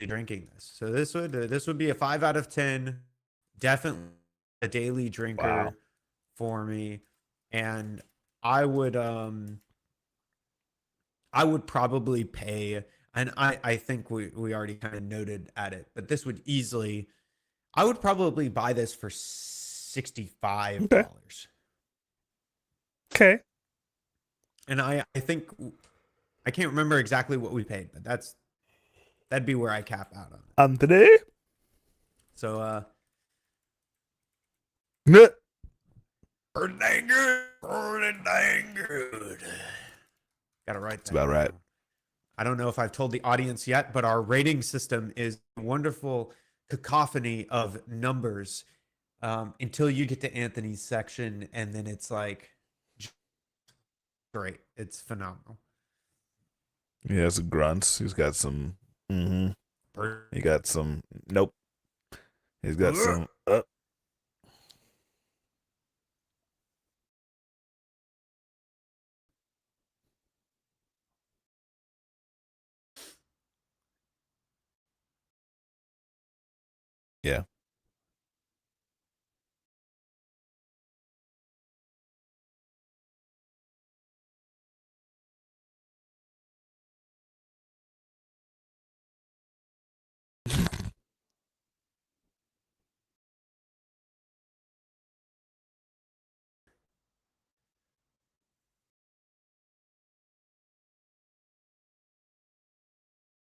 drinking this. So this would be a 5 out of 10, definitely a daily drinker for me. And I would probably pay, and I think we already kind of noted at it, but this would easily, I would probably buy this for $65. Okay. And I think, I can't remember exactly what we paid, but that'd be where I cap out on it. Anthony? So Yeah. pretty dang good. Pretty dang good. Gotta write that. That's about right. down. I don't know if I've told the audience yet, but our rating system is a wonderful cacophony of numbers until you get to Anthony's section, and then it's like great. It's phenomenal. He has grunts. He's got some. He got some. Nope. He's got some. Yeah.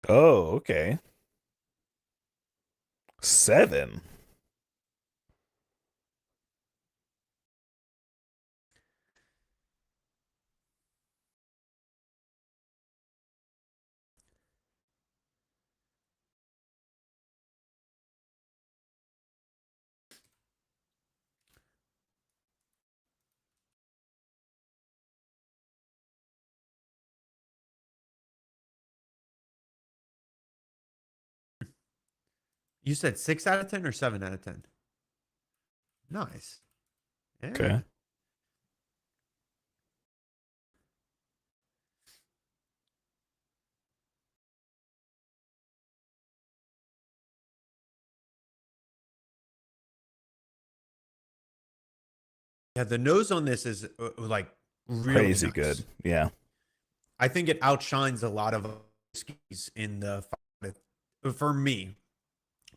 Oh, okay. 7. You said 6 out of 10 or 7 out of 10? Nice. Yeah. Okay. Yeah, the nose on this is like really Crazy nice. good. Yeah. I think it outshines a lot of whiskeys in the for me,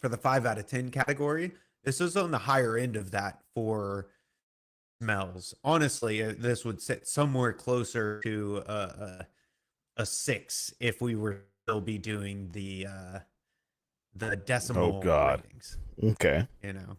for the 5 out of 10 category. This is on the higher end of that for smells. Honestly, this would sit somewhere closer to a 6 if we were still be doing the decimal ratings. Okay. You know.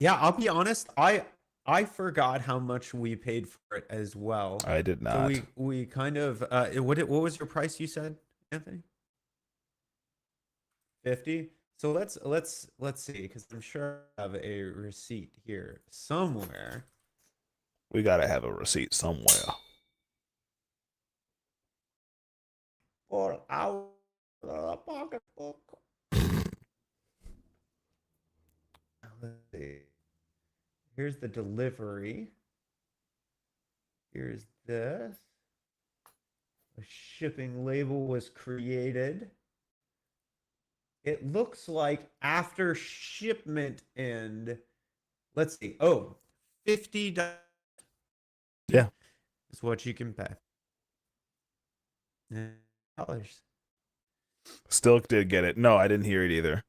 Yeah, I'll be honest. I forgot how much we paid for it as well. I did not. So we kind of what was your price you said, Anthony? 50. So let's see, because I'm sure I have a receipt here somewhere. We gotta have a receipt somewhere. Or our pocketbook. Let's see. Here's the delivery. Here's this. A shipping label was created. It looks like after shipment and let's see. Oh, $50. Yeah. Is what you can pay. Dollars. Still did get it. No, I didn't hear it either.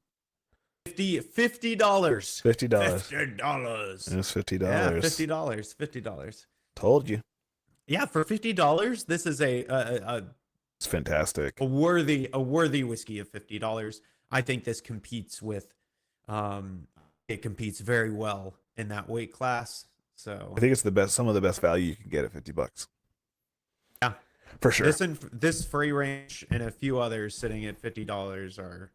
$50. $50. $50. It was $50. Yeah, $50. $50. Told you. Yeah, for $50, this is It's fantastic. a worthy whiskey of $50. I think this competes with it competes very well in that weight class. So I think it's the best, some of the best value you can get at $50 yeah, for sure. this free range and a few others sitting at $50 are heavy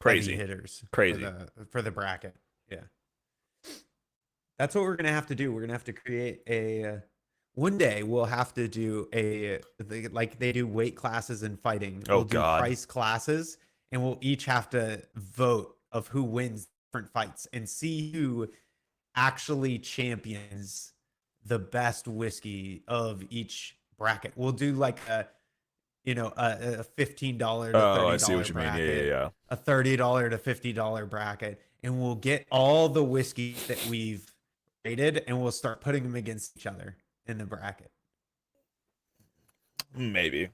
Crazy, hitters crazy. for the bracket. Yeah, that's what we're gonna have to do. We're gonna have to create a. One day we'll have to do like they do weight classes in fighting. Oh We'll do God. price classes, and we'll each have to vote of who wins different fights and see who actually champions the best whiskey of each bracket. We'll do like a $15 to Oh, I thirty see dollar what you mean. Yeah, yeah, bracket, yeah. a $30 to $50 bracket, and we'll get all the whiskeys that we've rated, and we'll start putting them against each other in the bracket. Maybe.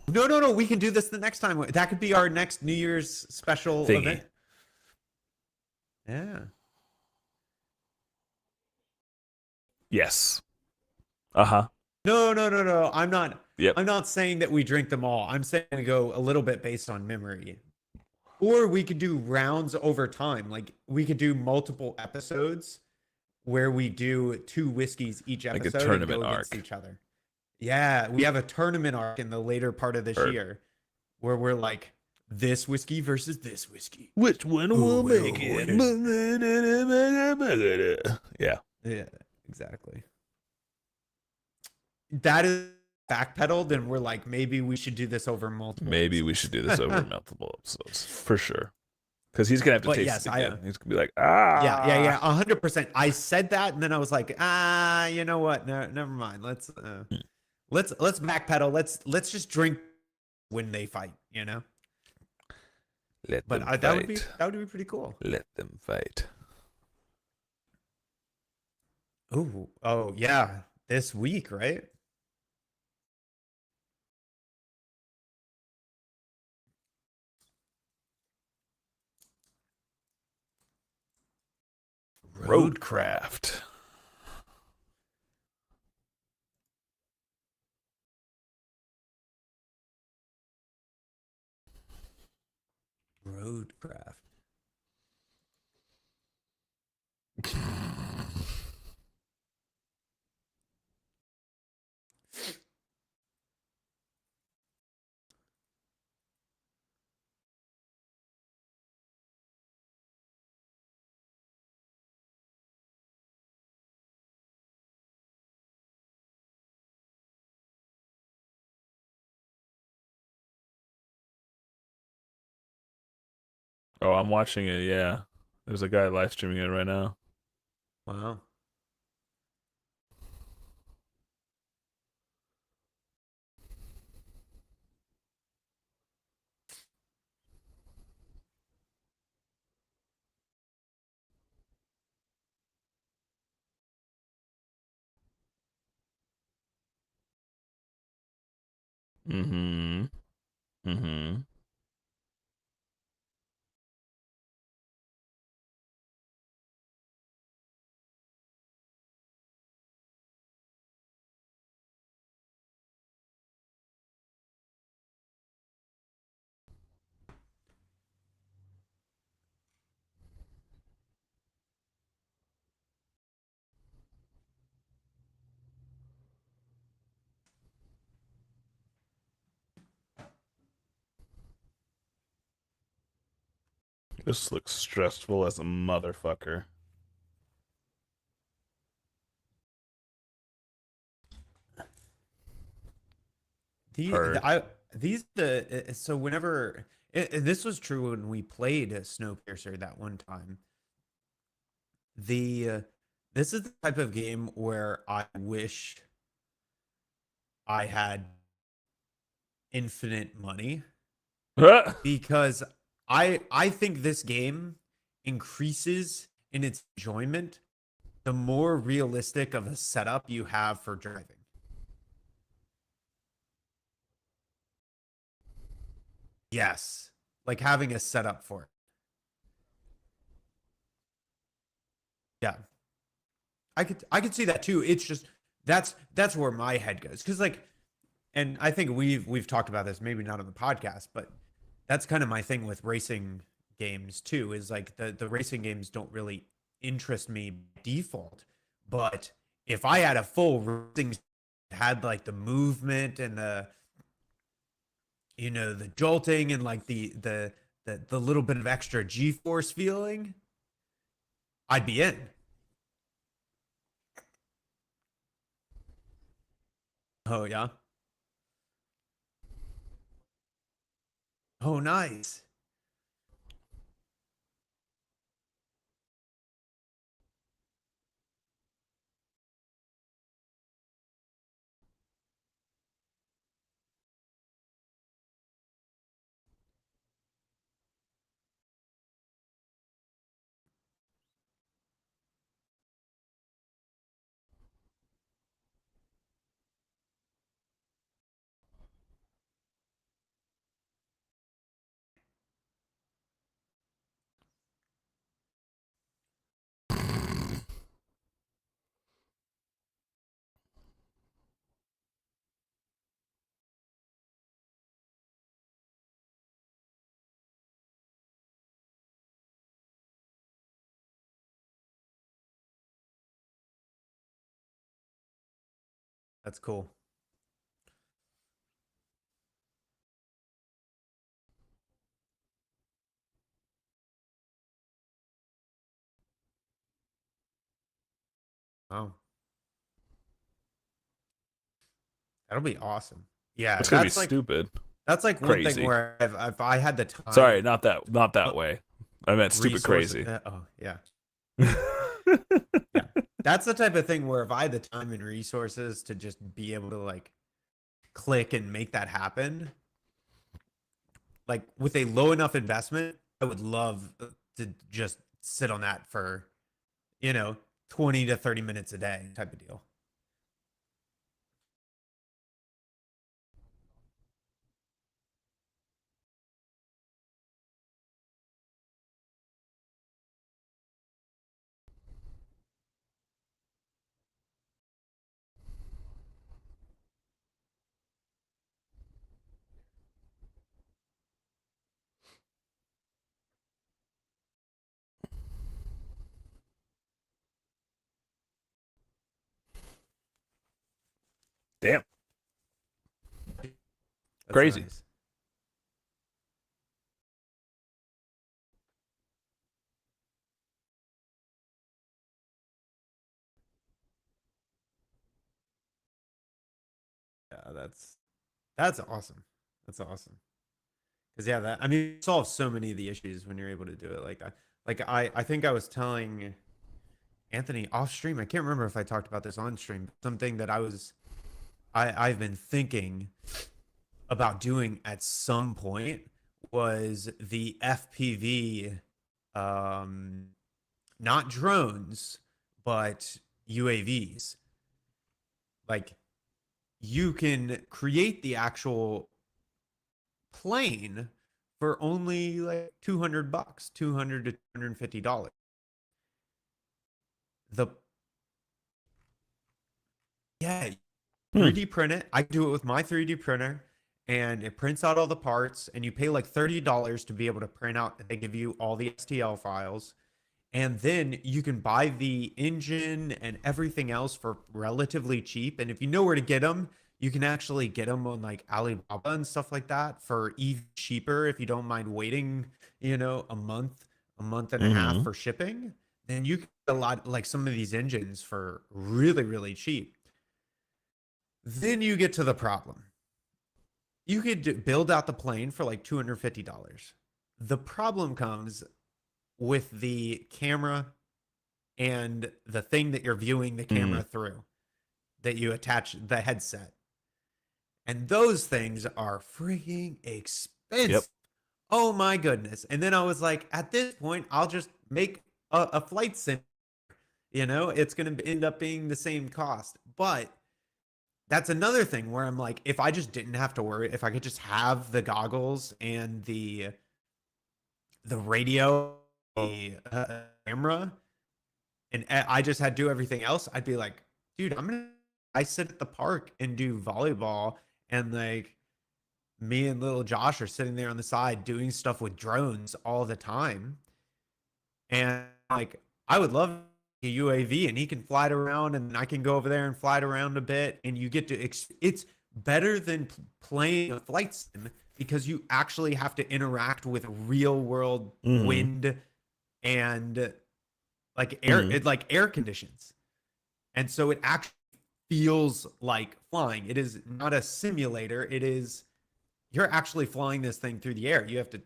No, no, no. We can do this the next time. That could be our next New Year's special Thingy. event. Yeah. Yes. Uh-huh. No, no, no, no. I'm not. Yep. I'm not saying that we drink them all. I'm saying we go a little bit based on memory, or we could do rounds over time. Like we could do multiple episodes where we do 2 whiskeys each Like a episode and tournament go against arc. each other. Yeah, we have a tournament arc in the later part of this Heard. year where we're like this whiskey versus this whiskey. Which one will make it? Yeah. Yeah, exactly. That is backpedaled, and we're like, maybe we should do this over multiple. Maybe we should do this over multiple episodes for sure. Because he's gonna have to But taste yes, it again. He's gonna be like, ah. Yeah, 100%. I said that, and then I was like, you know what? No, never mind. Let's backpedal. Let's just drink when they fight. You know. Let But them that fight. would be pretty cool. Let them fight. Oh yeah, this week, right? Roadcraft. Roadcraft. Oh, I'm watching it. Yeah, there's a guy live streaming it right now. Wow. Mm-hmm. Mm-hmm. This looks stressful as a motherfucker. Heard. So whenever this was true when we played Snowpiercer that one time. This is the type of game where I wish I had infinite money because I think this game increases in its enjoyment the more realistic of a setup you have for driving. Yes, like having a setup for it. Yeah, I could see that too. It's just that's where my head goes because like, and I think we've talked about this maybe not on the podcast, but that's kind of my thing with racing games too. Is like the racing games don't really interest me by default. But if I had a full racing had like the movement and the jolting and like the little bit of extra G-force feeling, I'd be in. Oh yeah. Oh nice. That's cool. Oh, that'll be awesome. Yeah, It's gonna be stupid, that's like one thing crazy. where if I had the Sorry, time, not that uh, way. I meant stupid resources. crazy. Oh yeah, yeah. That's the type of thing where if I had the time and resources to just be able to like click and make that happen, like with a low enough investment, I would love to just sit on that for, you know, 20 to 30 minutes a day type of deal. Damn, That's crazy. nice. Yeah, that's awesome. That's awesome. Because yeah, that I mean, it solves so many of the issues when you're able to do it like that. Like I think I was telling Anthony off stream. I can't remember if I talked about this on stream. But something that I've been thinking about doing at some point was the FPV, um, not drones, but UAVs. Like you can create the actual plane for only like $200, 200 to $250. The Yeah, Hmm. 3D print it. I do it with my 3D printer and it prints out all the parts and you pay like $30 to be able to print out. They give you all the STL files and then you can buy the engine and everything else for relatively cheap. And if you know where to get them, you can actually get them on like Alibaba and stuff like that for even cheaper if you don't mind waiting, a month and a half Mm-hmm. for shipping. Then you can get a lot like some of these engines for really, really cheap. Then you get to the problem. You could build out the plane for like $250. The problem comes with the camera and the thing that you're viewing the Mm. camera through that you attach the headset. And those things are freaking Yep. expensive. Oh my goodness. And then I was like, at this point, I'll just make a flight sim. It's going to end up being the same cost. But that's another thing where I'm like, if I just didn't have to worry, if I could just have the goggles and the radio, the camera, and I just had to do everything else, I'd be like, dude, I sit at the park and do volleyball, and like me and little Josh are sitting there on the side doing stuff with drones all the time, and like I would love a UAV and he can fly it around and I can go over there and fly it around a bit and you get to it's better than playing a flight sim because you actually have to interact with real world wind and like air conditions. And so it actually feels like flying. It is not a simulator. It is you're actually flying this thing through the air. You have to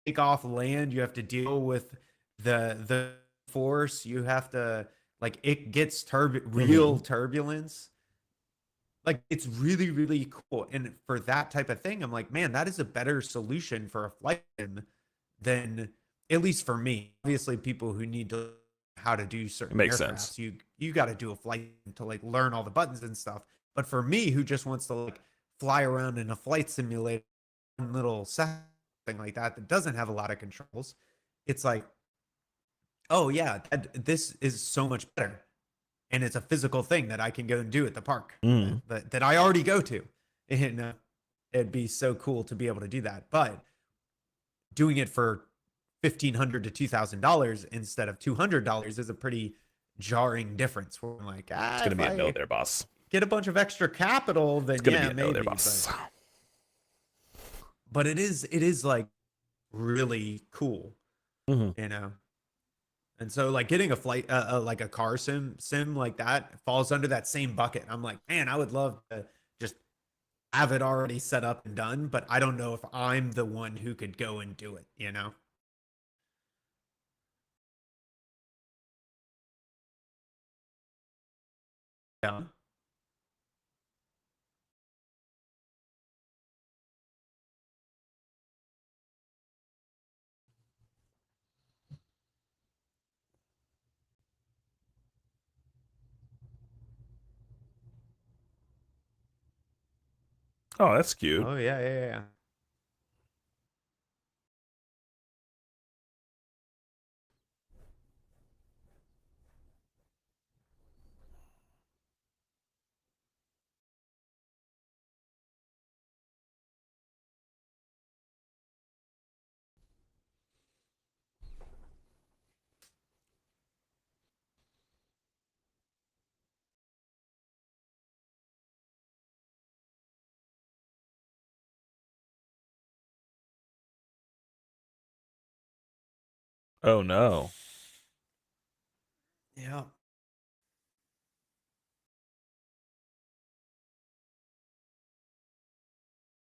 take off land, you have to deal with the force, you have to like it gets real turbulence. Like it's really really cool, and for that type of thing I'm like, man, that is a better solution for a flight sim than, at least for me. Obviously people who need to how to do certain Makes aircrafts, sense. you got to do a flight to like learn all the buttons and stuff. But for me who just wants to like fly around in a flight simulator, little something like that doesn't have a lot of controls, it's like, oh yeah, this is so much better, and it's a physical thing that I can go and do at the park that I already go to, and it'd be so cool to be able to do that. But doing it for $1,500 to $2,000 instead of $200 is a pretty jarring difference. Where I'm like, It's gonna if be a no I there, boss. get a bunch of extra capital, then It's gonna yeah, be a no maybe. there, boss. But it is like really cool, you know. And so like getting a flight like a car sim like that falls under that same bucket. I'm like, man, I would love to just have it already set up and done, but I don't know if I'm the one who could go and do it, you know? Yeah. Oh, that's cute. Oh yeah, yeah, yeah. Oh no. Yeah.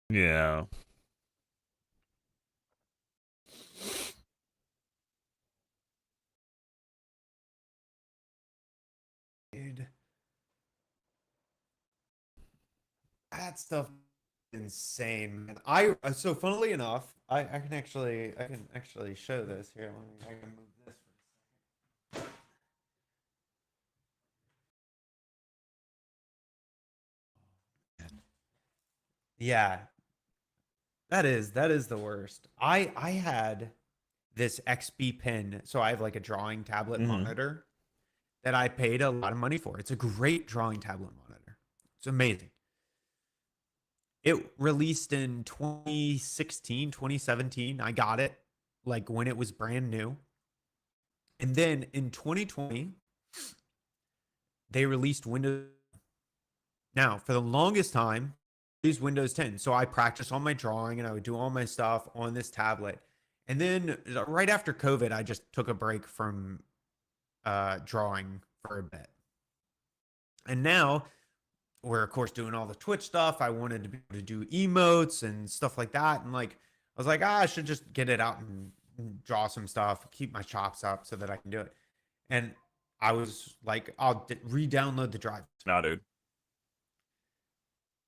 Yeah. Dude, that stuff is insane. And so funnily enough, I can actually show this here. I can move this for a second. Yeah, that is the worst. I had this XP pen, so I have like a drawing tablet monitor that I paid a lot of money for. It's a great drawing tablet monitor. It's amazing. It released in 2016, 2017. I got it like when it was brand new. And then in 2020, they released Windows. Now, for the longest time, I used Windows 10. So I practiced all my drawing and I would do all my stuff on this tablet. And then right after COVID, I just took a break from drawing for a bit. And now we're of course doing all the Twitch stuff. I wanted to be able to do emotes and stuff like that. And like I was like, I should just get it out and draw some stuff, keep my chops up so that I can do it. And I was like, I'll re-download the drive. Nah, dude.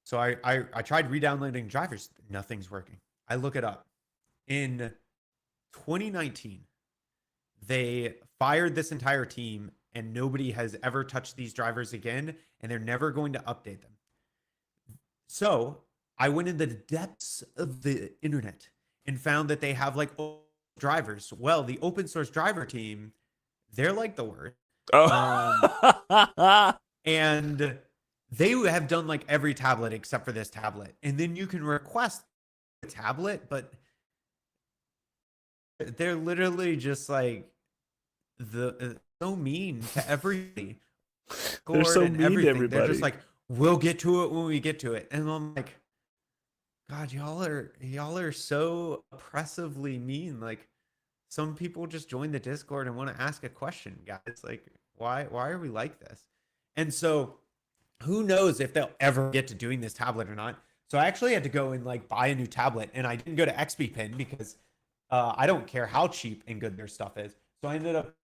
So I tried re-downloading drivers. Nothing's working. I look it up. In 2019, they fired this entire team and nobody has ever touched these drivers again, and they're never going to update them. So I went into the depths of the internet and found that they have like drivers. Well, the open source driver team, they're like the worst. Oh. And they have done like every tablet except for this tablet. And then you can request a tablet, but they're literally just like so mean to everybody. They're Discord so and mean to everything. They're just everybody. like, we'll get to it when we get to it. And I'm like, God, y'all are so oppressively mean. Like some people just join the Discord and want to ask a question, guys. Like, why are we like this? And so who knows if they'll ever get to doing this tablet or not. So I actually had to go and like buy a new tablet, and I didn't go to XP because I don't care how cheap and good their stuff is. So I ended up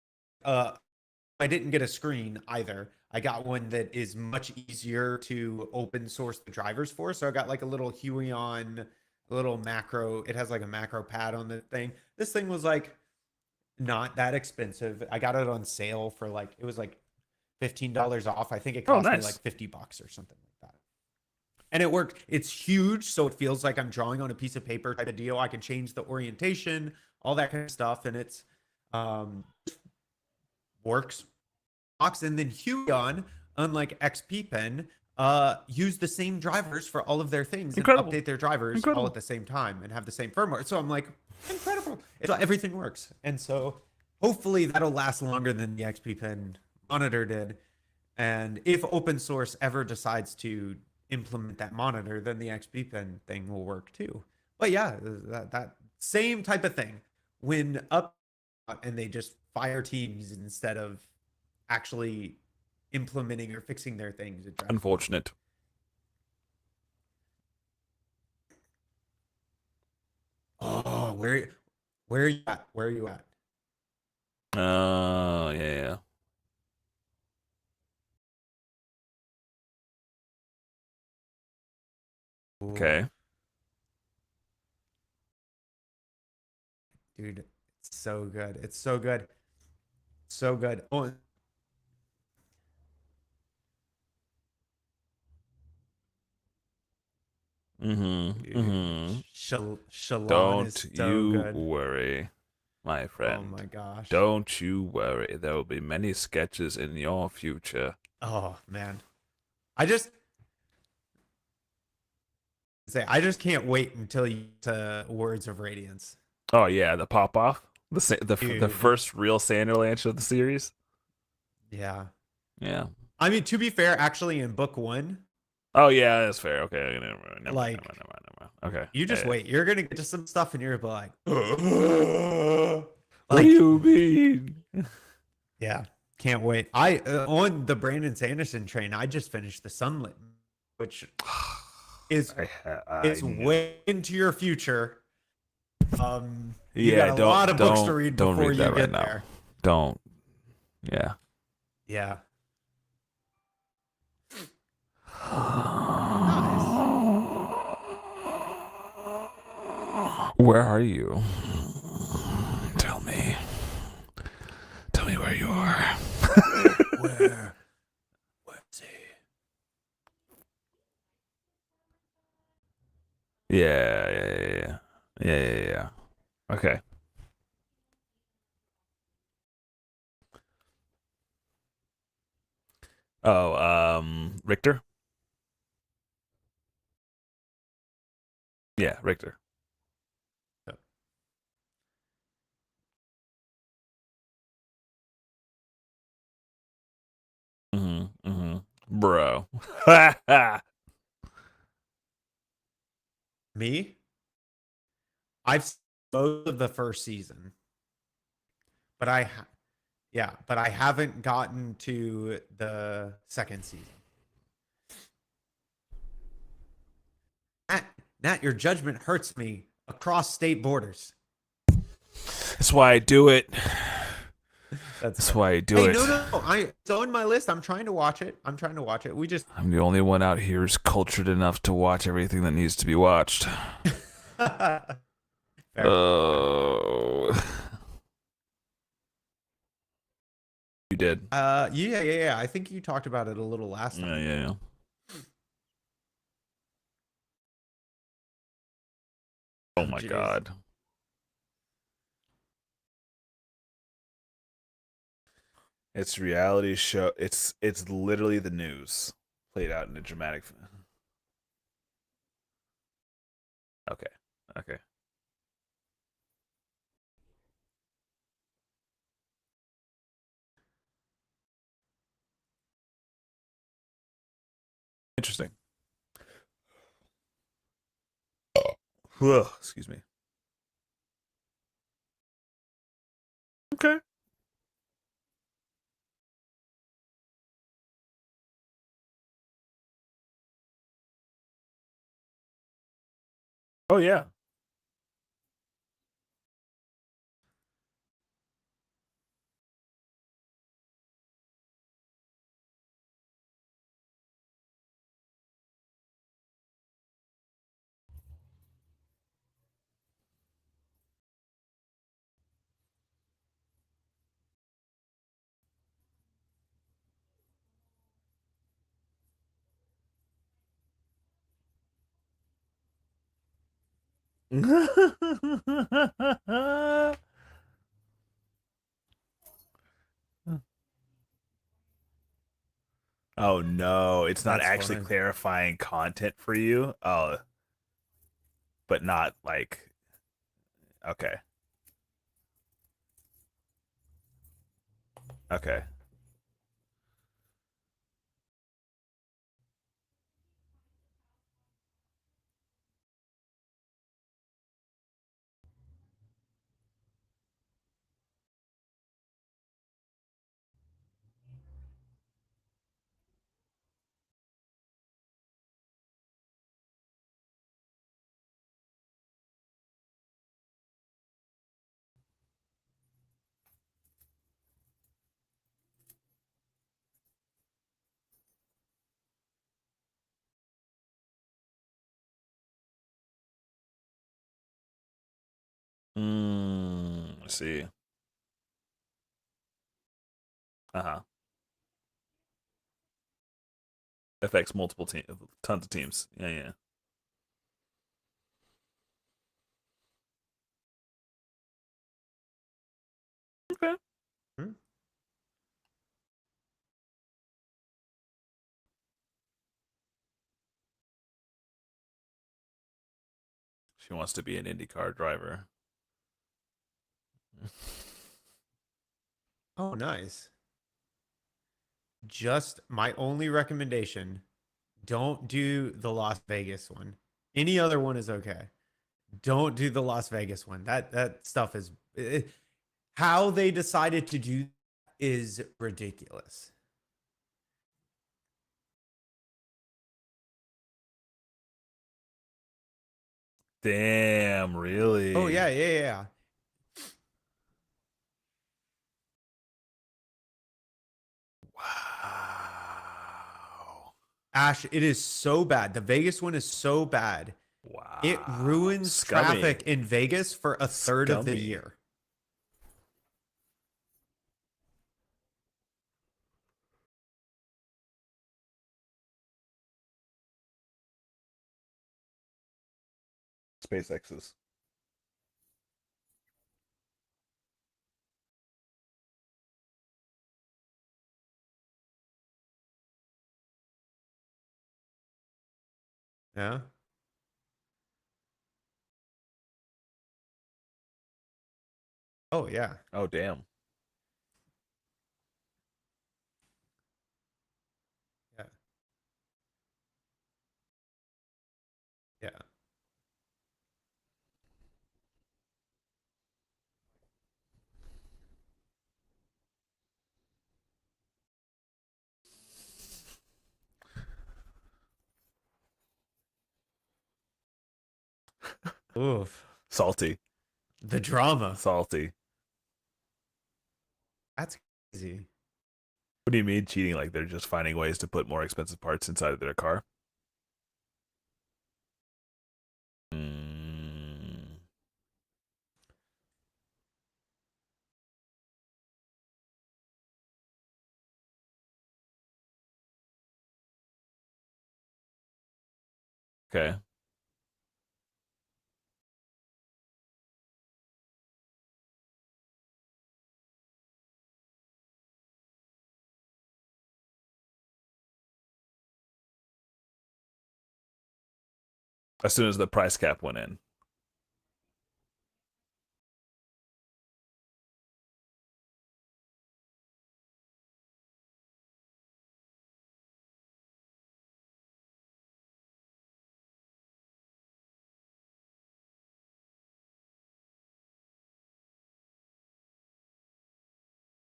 uh, I didn't get a screen either. I got one that is much easier to open source the drivers for. So I got like a little Huion, a little macro. It has like a macro pad on the thing. This thing was like not that expensive. I got it on sale for like it was like $15 off. I think it Oh, cost me like nice. $50 or something like that. And it worked. It's huge, so it feels like I'm drawing on a piece of paper type of deal. I can change the orientation, all that kind of stuff, and it's um works. And then Huion, unlike XP Pen, use the same drivers for all of their things and Incredible. update their drivers all Incredible. at the same time and have the same firmware. So I'm like, incredible. Everything works. And so hopefully that'll last longer than the XP Pen monitor did. And if open source ever decides to implement that monitor, then the XP Pen thing will work too. But yeah, that same type of thing. When up and they just fire teams instead of actually implementing or fixing their things, it drives me nuts. Unfortunate. Oh, where are you at? Where are you at? Oh, yeah. Ooh, Okay. dude, it's so good. It's so good. So good. Oh, Mm-hmm. dude, Mm-hmm. Shalon is Don't so you good. worry, my Oh friend. my gosh. Don't you worry. There will be many sketches in your future. Oh man. I just I just can't wait until you get to Words of Radiance. Oh yeah, the pop off, the Dude. first real Sanderlanche of the series. Yeah. Yeah. I mean, to be fair, actually in book one, Oh yeah, that's fair. Okay, never mind. Never mind. Never mind. like Never mind. Never mind. Okay. you Yeah, just yeah. wait. You're gonna get to some stuff and you're like, What do like, you mean? yeah, can't wait. I on the Brandon Sanderson train. I just finished the Sunlit, which is I is knew. way into your future. You got Yeah, a lot of books to read don't before read you that right get now. there. Don't. Yeah. Yeah, nice. Where are you? Tell me. Tell me where you are. Where? Where's he? Yeah, yeah, yeah, yeah. Yeah, yeah, yeah. Okay. Oh, Richter? Yeah, Richter. Mm-hmm. Mm-hmm. Bro. Me? I've seen most of the first season, but but I haven't gotten to the second season. Nat, Nat, your judgment hurts me across state borders. That's why I do it. That's That's fair. why I do Hey, it. no. It's on my list. I'm trying to watch it. I'm trying to watch it. We just I'm the only one out here who's cultured enough to watch everything that needs to be watched. fair. Oh. You did. Yeah. I think you talked about it a little last Yeah, time. yeah, yeah. Oh my Jeez. god. It's reality show. It's literally the news played out in a dramatic. Okay. Okay. Interesting. Ugh, excuse me. Okay. Oh yeah. Oh no, it's not That's actually funny. clarifying content for you. Oh, but not like okay. Okay. I see. Uh-huh. Affects multiple team tons of teams. Yeah, yeah. Okay. Hmm? She wants to be an IndyCar driver. Oh, nice. Just my only recommendation, don't do the Las Vegas one. Any other one is okay. Don't do the Las Vegas one. That stuff is how they decided to do is ridiculous. Damn, Oh yeah, really? yeah, yeah. Yeah. Wow. Ash, it is so bad. The Vegas one is so bad. It Wow. ruins Scummy. traffic in Vegas for a third of the Scummy. year. SpaceX's. Yeah. Oh yeah. Oh, damn. Yeah. Yeah. Oof. Salty. The drama. Salty. That's crazy. What do you mean cheating? Like they're just finding ways to put more expensive parts inside of their car? Mm, okay. As soon as the price cap went in.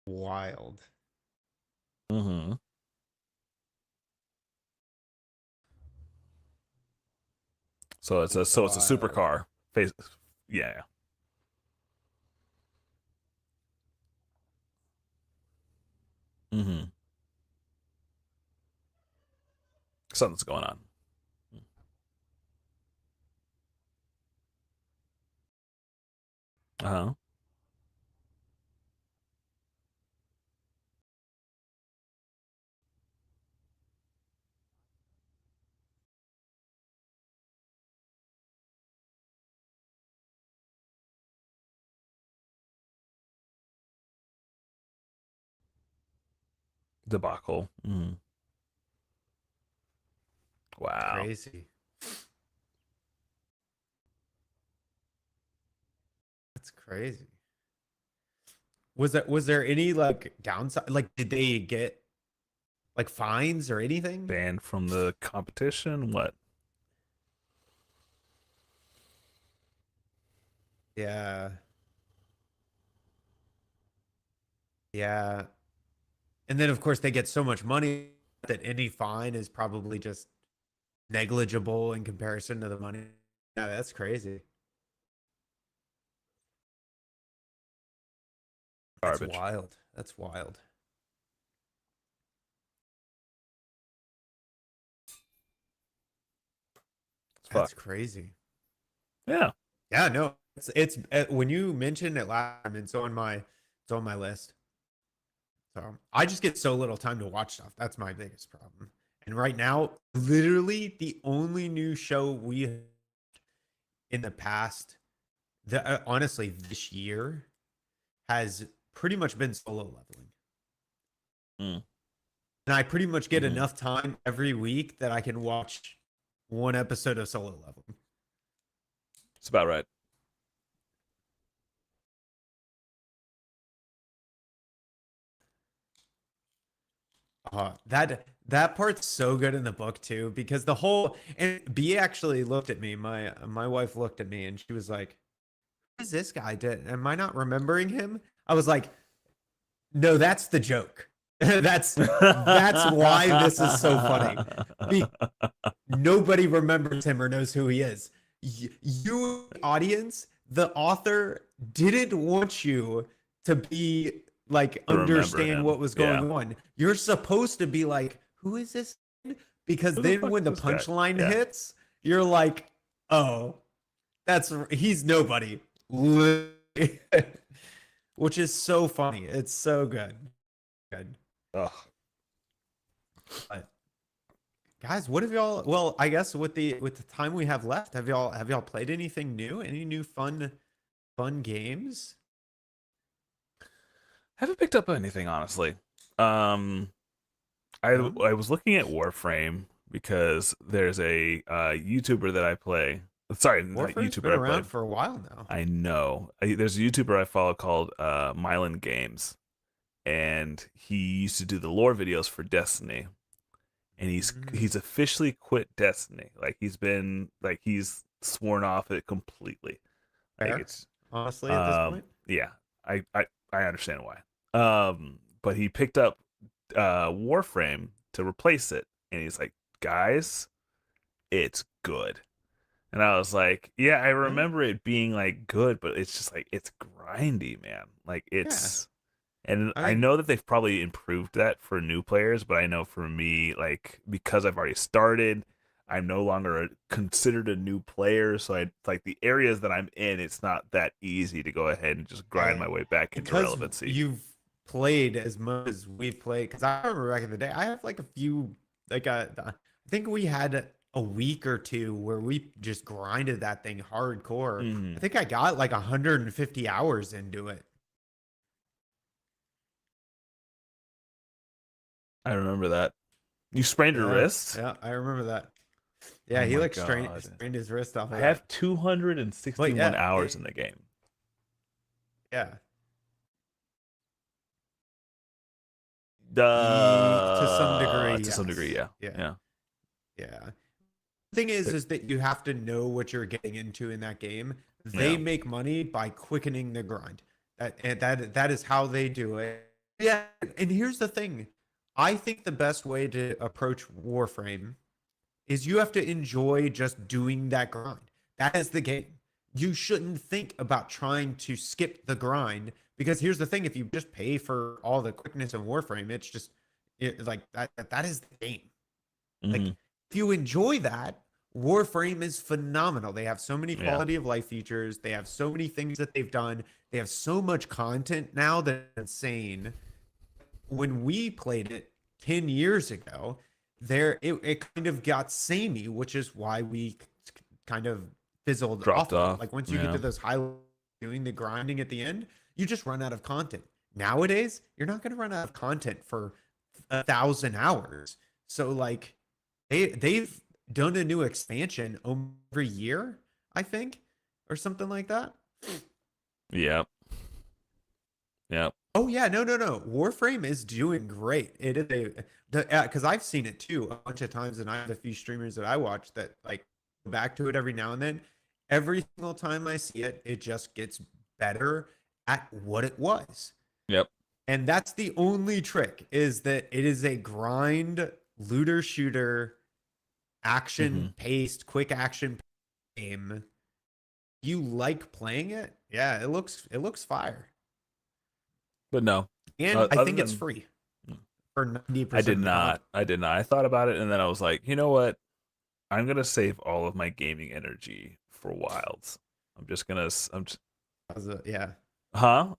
Wild. Mm-hmm. So it's a Wild. supercar. Face, yeah. Mm-hmm. Something's going on. Uh-huh. Debacle. Mm-hmm. Wow. Crazy. That's crazy. Was there any like downside? Like, did they get like fines or anything? Banned from the competition. What? Yeah. Yeah. And then of course they get so much money that any fine is probably just negligible in comparison to the money. Yeah, that's crazy. That's Garbage. wild. That's wild. It's That's fucked. crazy. Yeah. Yeah, no. It's when you mentioned it last time, it's on my list. So I just get so little time to watch stuff. That's my biggest problem. And right now, literally the only new show we in the past, honestly this year has pretty much been solo leveling. Mm. And I pretty much get Mm-hmm. enough time every week that I can watch one episode of solo leveling. It's about right. That part's so good in the book too, because the whole and B actually looked at me. My wife looked at me and she was like, "Who is this guy? Am I not remembering him?" I was like, "No, that's the joke. That's why this is so funny. Nobody remembers him or knows who he is. You, audience, the author didn't want you to be like To remember understand him. what was Yeah. going on. You're supposed to be like, who is this? Because Who the then fuck when is the this guy? punchline Yeah. hits, you're like, oh, he's nobody. Which is so funny. It's so good. Good. Ugh. But guys, what have y'all? Well, I guess with the time we have left, have y'all played anything new? Any new fun games? Haven't picked up anything, honestly. Um, No. I was looking at Warframe because there's a YouTuber that I play. Sorry, not Warframe's been YouTuber I play. around for a while now. I know. There's a YouTuber I follow called Mylan Games, and he used to do the lore videos for Destiny. And Mm, he's officially quit Destiny. He's sworn off it completely. Like fair, it's honestly, at this point. yeah, I understand why. But he picked up Warframe to replace it, and he's like, guys, it's good. And I was like, yeah, I Yeah, remember it being like good, but it's just like it's grindy, man. Like yeah. it's and I I think know that they've probably improved that for new players, but I know for me, like because I've already started, I'm no longer considered a new player. So I like the areas that I'm in, it's not that easy to go ahead and just grind uh, my way back into because relevancy. you've played as much as we've played. Because I remember back in the day, I have like a few, I think we had a week or two where we just grinded that thing hardcore. I Hmm. think I got like 150 hours into it. I remember that. You sprained your Yeah, wrist? yeah, I remember that. Yeah, Oh he my like strained god. strained his wrist off I of have that. But 261 yeah, hours in the game. yeah. To some degree, To some degree, yes. yeah. Yeah, Yeah. yeah. Thing is that you have to know what you're getting into in that game. They Yeah. make money by quickening the grind. That is how they do it. Yeah, and here's the thing. I think the best way to approach Warframe is you have to enjoy just doing that grind. That is the game. You shouldn't think about trying to skip the grind because here's the thing: if you just pay for all the quickness in Warframe, it's just like that is the game. Like Hmm. if you enjoy that, Warframe is phenomenal. They have so many Yeah. quality of life features. They have so many things that they've done. They have so much content now that's insane. When we played it 10 years ago, it kind of got samey, which is why we kind of fizzled Dropped off of it. off. Like once you get Yeah. to those high doing the grinding at the end, you just run out of content. Nowadays, you're not going to run out of content for 1,000 hours. So like they've done a new expansion every year, I think, or something like that. Yeah. Yeah. Oh yeah, no. Warframe is doing great. It is because I've seen it too a bunch of times, and I have a few streamers that I watch that like go back to it every now and then. Every single time I see it, it just gets better at what it was. Yep. And that's the only trick is that it is a grind looter shooter Hmm. action paced quick action game. You like playing it? Yeah, it looks fire. But no. And I Other think it's than free for I 90% did of the content. not. I did not. I thought about it and then I was like, you know what? I'm gonna save all of my gaming energy for Wilds. I'm just, Yeah. huh?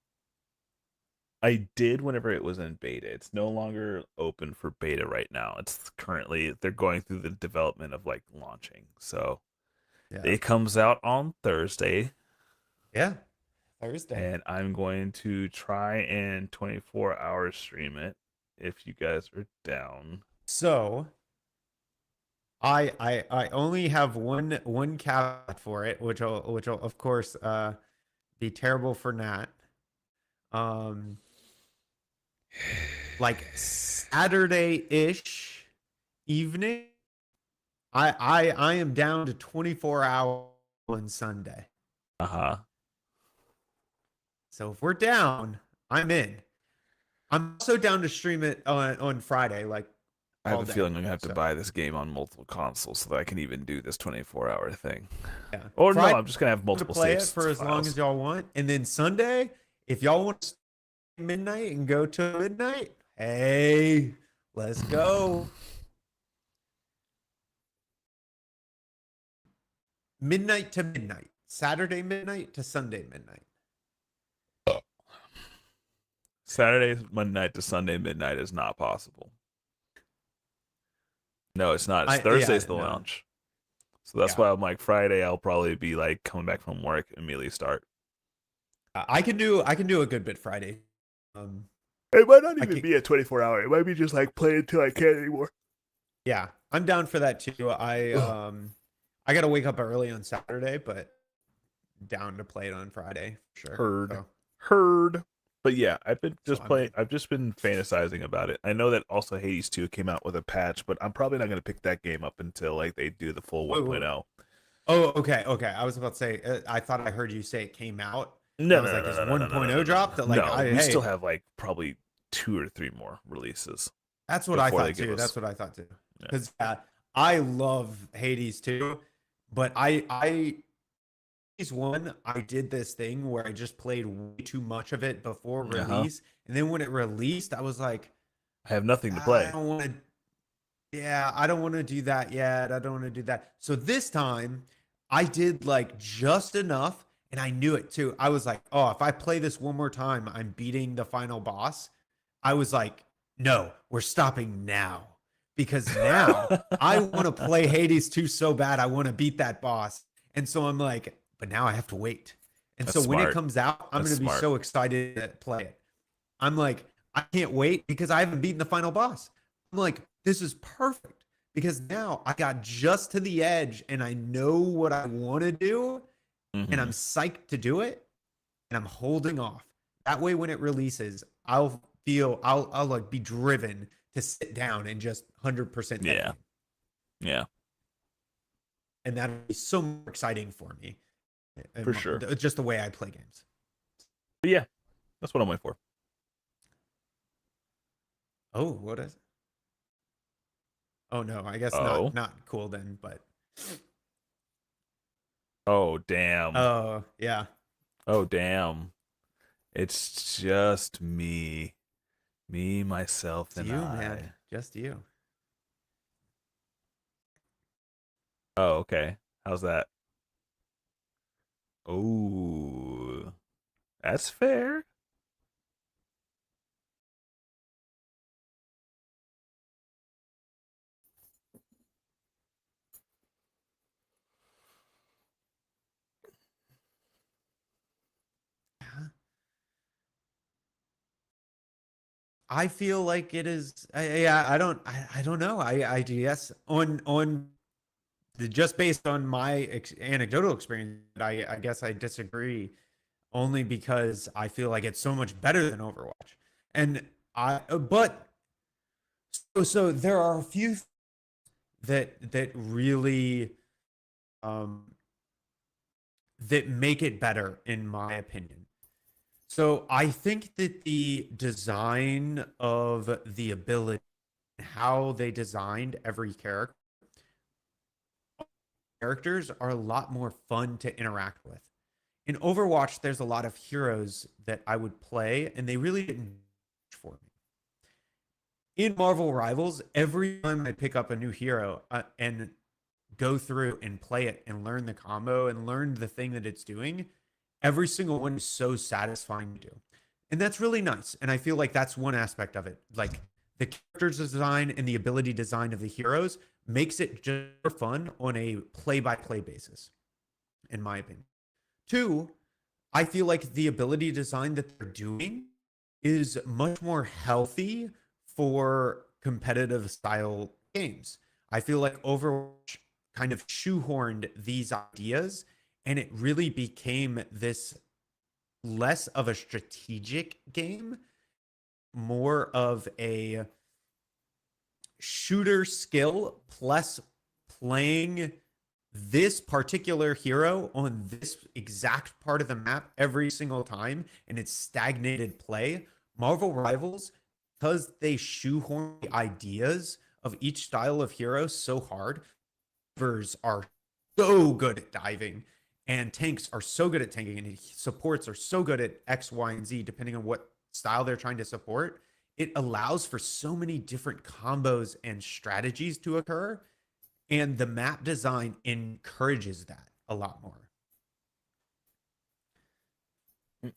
I did whenever it was in beta. It's no longer open for beta right now. It's currently they're going through the development of like launching. So Yeah. it comes out on Thursday, Yeah. Thursday. and I'm going to try and 24-hour stream it if you guys are down. So I only have one caveat for it, which will of course be terrible for Nat. Um like Saturday-ish evening, I am down to 24 hours on Sunday. Uh-huh. So if we're down, I'm in. I'm also down to stream it on Friday, like I have all a day. feeling I'm gonna have to So buy this game on multiple consoles so that I can even do this 24-hour thing. yeah, Or no, Friday I'm just gonna have to multiple play save it for as long files. as y'all want, and then Sunday, if y'all want to stay midnight and go to midnight, hey, let's go. Midnight to midnight, Saturday midnight to Sunday midnight. Saturday midnight to Sunday midnight is not possible. No, it's not. It's Yeah, Thursday's the no, launch. So that's yeah. why I'm like Friday I'll probably be like coming back from work, immediately start. I can do a good bit Friday. Um, It might not I even can. be a 24-hour. It might be just like play until I can't anymore. Yeah, I'm down for that too. Ugh. I got to wake up early on Saturday, but down to play it on Friday for sure. Heard. So, Heard. But yeah, I've been so just I'm playing. in. I've just been fantasizing about it. I know that also Hades 2 came out with a patch, but I'm probably not going to pick that game up until like they do the full Wait, wait. 1.0. Oh, okay. I was about to say, I thought I heard you say it came out, and No, I was no, like, no, is no, no, no, no, no, 1.0 no, no. dropped? That like, No, we still hey, have like probably 2 or 3 more releases that's what I before they thought give too. us. That's what I thought too. Yeah. Because I love Hades too, but I Hades one, I did this thing where I just played way too much of it before Uh-huh. release, and then when it released, I was like, I have nothing to I play. don't want to. Yeah, I don't want to do that yet. I don't want to do that. So this time I did like just enough and I knew it too. I was like, oh, if I play this one more time, I'm beating the final boss. I was like, no, we're stopping now because now I want to play Hades 2 so bad. I want to beat that boss. And so I'm like, but now I have to wait. And That's so when it smart. comes out, I'm That's going to be smart. so excited to play it. I'm like, I can't wait because I haven't beaten the final boss. I'm like, this is perfect because now I got just to the edge and I know what I want to do and I'm Hmm. psyched to do it and I'm holding off. That way, when it releases, I'll like be driven to sit down and just 100% that Yeah. game. Yeah. And that'd be so more exciting for me. For sure. Just the way I play games. But yeah, that's what I'm waiting for. Oh, what is? Oh no, I guess Oh. not cool then. But Oh, damn. oh yeah, Oh, damn. It's just me. Me, myself, it's and you, man. I. Just you. Oh, okay. How's that? Oh, that's fair. I feel like it is. I don't. I don't know. I guess on just based on my anecdotal experience, I guess I disagree only because I feel like it's so much better than Overwatch. And but so there are a few that really um that make it better in my opinion. So I think that the design of the ability, how they designed every characters are a lot more fun to interact with. In Overwatch, there's a lot of heroes that I would play, and they really didn't for me. In Marvel Rivals, every time I pick up a new hero and go through and play it and learn the combo and learn the thing that it's doing, every single one is so satisfying to do. And that's really nice. And I feel like that's one aspect of it. Like the characters design and the ability design of the heroes makes it just for fun on a play by play basis, in my opinion. Two, I feel like the ability design that they're doing is much more healthy for competitive style games. I feel like Overwatch kind of shoehorned these ideas and it really became this less of a strategic game, more of a shooter skill plus playing this particular hero on this exact part of the map every single time and it's stagnated play. Marvel Rivals, because they shoehorn the ideas of each style of hero so hard, divers are so good at diving and tanks are so good at tanking and supports are so good at X, Y, and Z, depending on what style they're trying to support. It allows for so many different combos and strategies to occur. And the map design encourages that a lot more. Mm,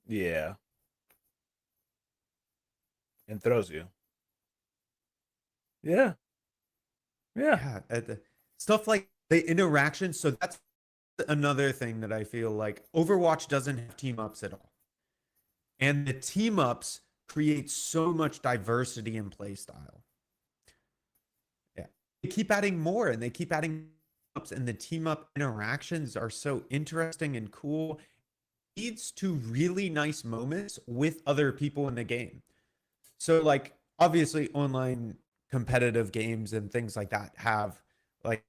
yeah, and throws you. Yeah, yeah, Yeah. Stuff like the interaction. So that's another thing that I feel like Overwatch doesn't have team ups at all. And the team ups create so much diversity in play style. Yeah. They keep adding more and they keep adding ups, and the team up interactions are so interesting and cool. Leads to really nice moments with other people in the game. So, like, obviously, online competitive games and things like that have like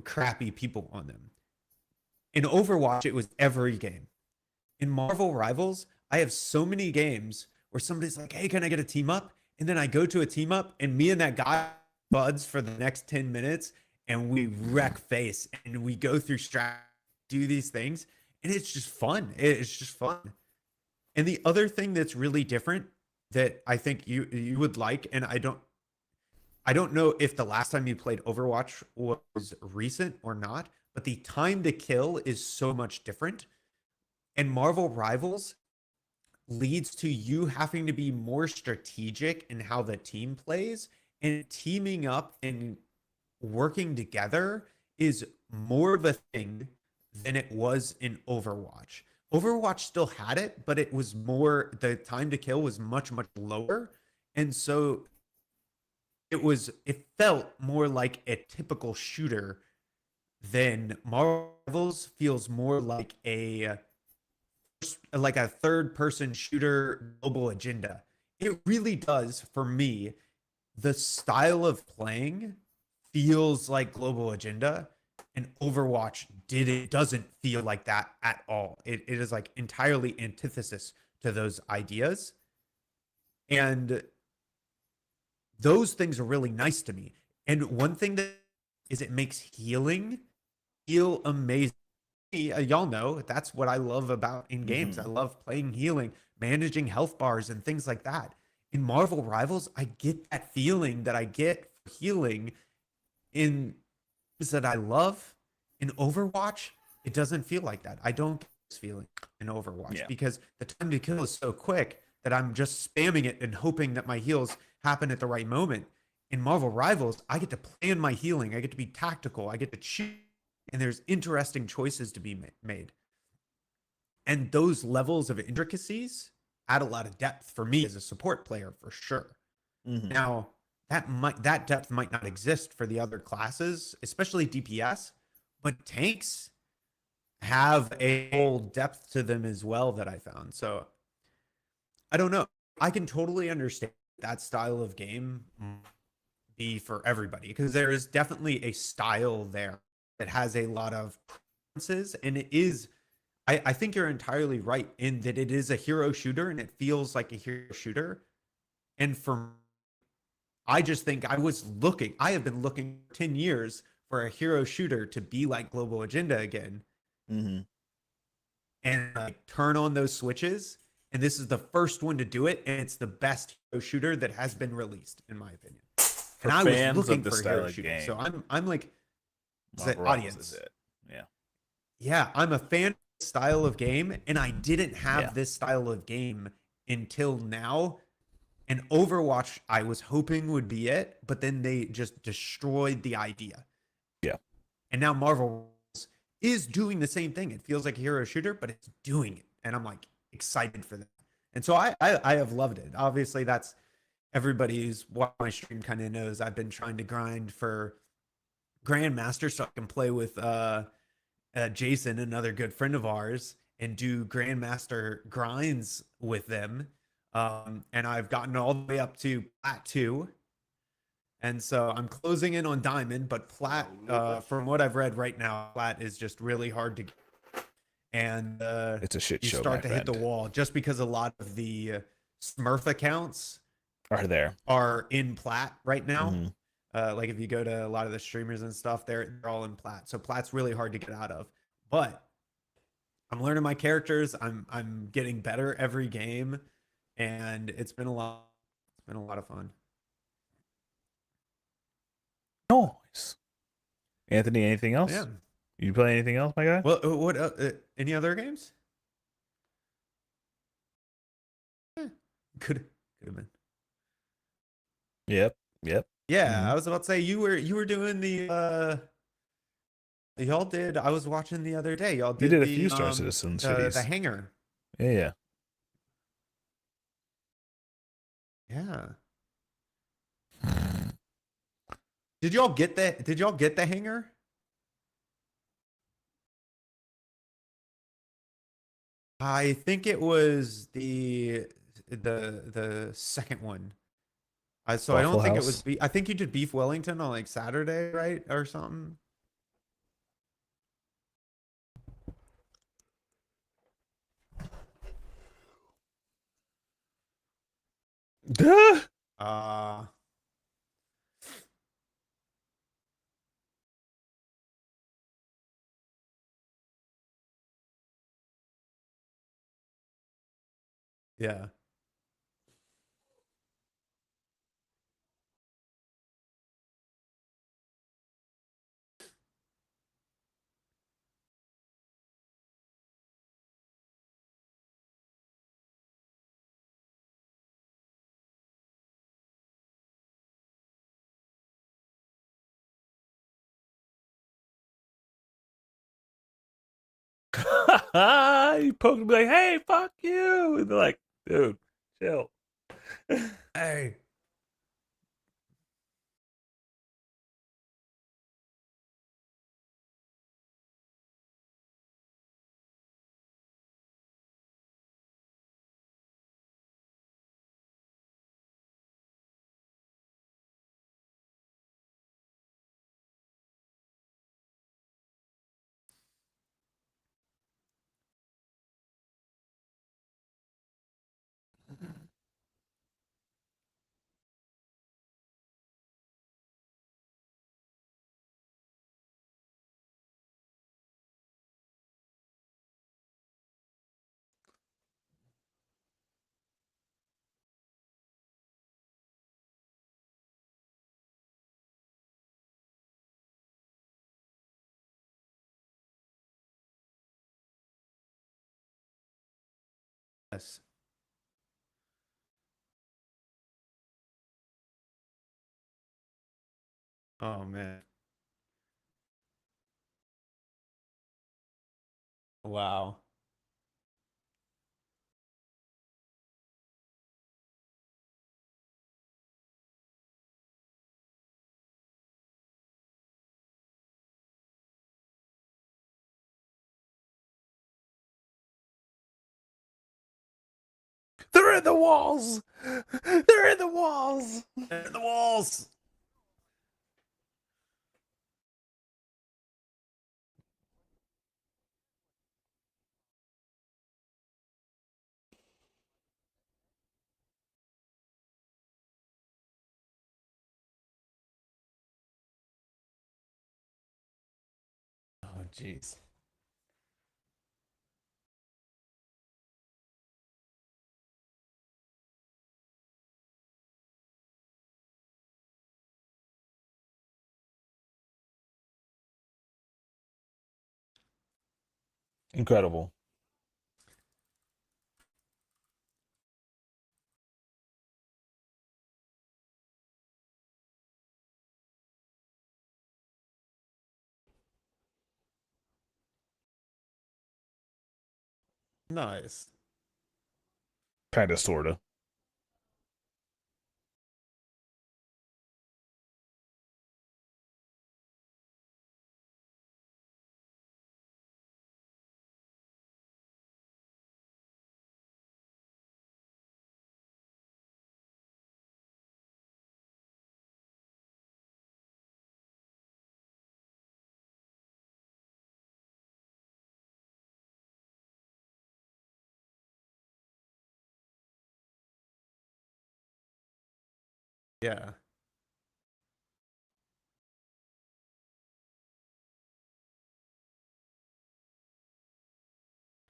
crappy people on them. In Overwatch, it was every game. In Marvel Rivals, I have so many games where somebody's like, "Hey, can I get a team up?" And then I go to a team up, and me and that guy buds for the next 10 minutes, and we wreck face, and we go through strat, do these things, and it's just fun. It's just fun. And the other thing that's really different that I think you would like, and I don't know if the last time you played Overwatch was recent or not, but the time to kill is so much different. And Marvel Rivals leads to you having to be more strategic in how the team plays, and teaming up and working together is more of a thing than it was in Overwatch. Overwatch still had it, but it was more, the time to kill was much, much lower. And so it felt more like a typical shooter than Marvel's feels more like a third person shooter global agenda. It really does for me. The style of playing feels like Global Agenda, and Overwatch doesn't feel like that at all. It is like entirely antithesis to those ideas. And those things are really nice to me. And one thing that is it makes healing feel amazing. Y'all know that's what I love about in games. I love playing healing, managing health bars and things like that. In Marvel Rivals, I get that feeling that I get for healing in games that I love. In Overwatch, it doesn't feel like that. I don't get this feeling in Overwatch because the time to kill is so quick that I'm just spamming it and hoping that my heals happen at the right moment. In Marvel Rivals, I get to plan my healing. I get to be tactical. I get to choose, and there's interesting choices to be made. And those levels of intricacies add a lot of depth for me as a support player, for sure. Now, that depth might not exist for the other classes, especially DPS, but tanks have a whole depth to them as well that I found. So I don't know. I can totally understand that style of game be for everybody because there is definitely a style there that has a lot of preferences, and it is. I think you're entirely right in that it is a hero shooter and it feels like a hero shooter. And for I just think I have been looking for 10 years for a hero shooter to be like Global Agenda again. And like turn on those switches. And this is the first one to do it. And it's the best hero shooter that has been released, in my opinion. For and I was fans looking of the for style hero of shooter. game, So I'm like the Marvel Rivals audience. is it. Yeah. Yeah, I'm a fan of the style of game, and I didn't have Yeah. this style of game until now. And Overwatch, I was hoping would be it, but then they just destroyed the idea. Yeah. And now Marvel is doing the same thing. It feels like a hero shooter, but it's doing it. And I'm like excited for that. And so I have loved it. Obviously, that's everybody who's watched my stream kind of knows I've been trying to grind for Grandmaster so I can play with Jason, another good friend of ours, and do Grandmaster grinds with them. And I've gotten all the way up to Plat 2. And so I'm closing in on Diamond, but Plat, from what I've read right now, Plat is just really hard to get. And It's a shit you show, start my to hit the friend. wall just because a lot of the Smurf accounts Are there. are in Plat right now. Like if you go to a lot of the streamers and stuff, they're all in Plat. So Plat's really hard to get out of. But I'm learning my characters. I'm getting better every game, and it's been a lot. It's been a lot of fun. Nice. Anthony, anything else? Yeah. You play anything else, my guy? Well, what? Any other games? Yeah. Could have been. Yep. Yeah, I was about to say you were doing the y'all did. I was watching the other day. Y'all You did did a the few Star Citizen cities. the hangar. Yeah. Yeah. Did y'all get the hangar? I think it was the second one. So I Waffle don't think it was House. I think you did beef Wellington on like Saturday, right? Or something. Duh. Uh yeah. You poked me like, hey, fuck you. And they're like, dude, chill. Hey, Yes. Oh man. Wow. They're in the walls. They're in the walls. The walls. Oh jeez. Incredible. Nice. Kind of, sorta. Yeah.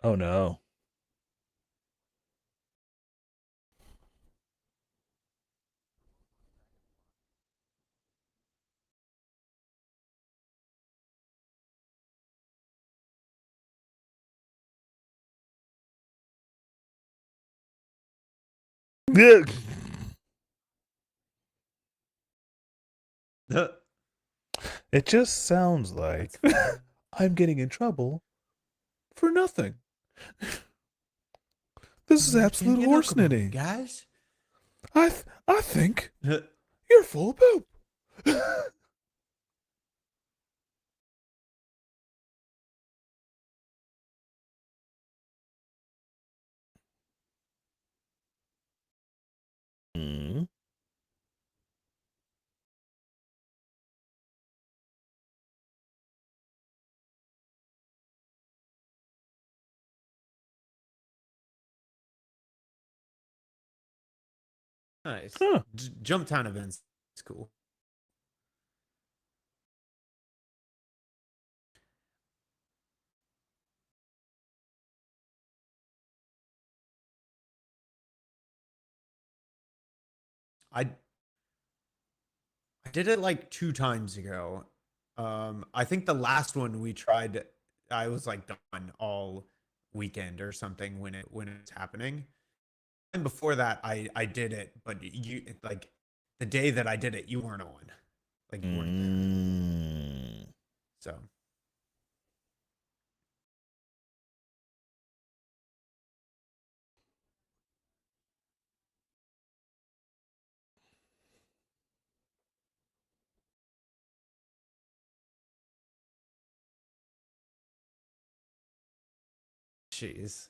Oh no. Yeah. It just sounds That's like funny. I'm getting in trouble for nothing. This is Can't absolute get no horse promotion, nitty. guys. I think you're full of poop. Mm. Nice. Huh. Jump town events. It's cool. I I did it like 2 times ago. I think the last one we tried, I was like gone all weekend or something when it's happening. And before that, I did it, but you like the day that I did it, you weren't on, like you weren't there. Mm. So, jeez,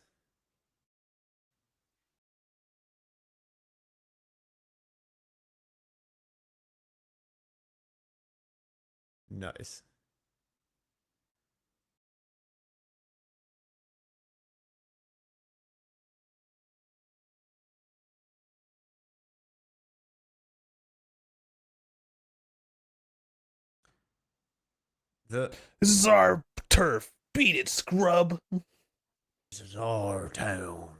nice. The This is our turf. Beat it, scrub. This is our town.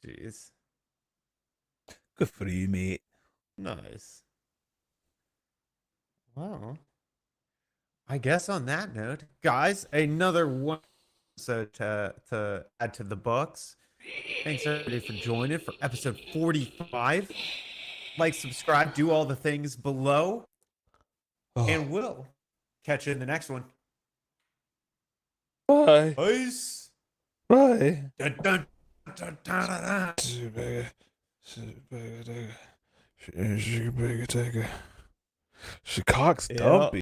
Jeez. Good for you, mate. Nice. Well, I guess on that note, guys, another one episode to add to the books. Thanks everybody for joining for episode 45. Like, subscribe, do all the things below, and we'll catch you in the next one. Bye. Peace. Bye. Dun, dun, dun, dun, dun, dun. She cocks Yeah. dumpy.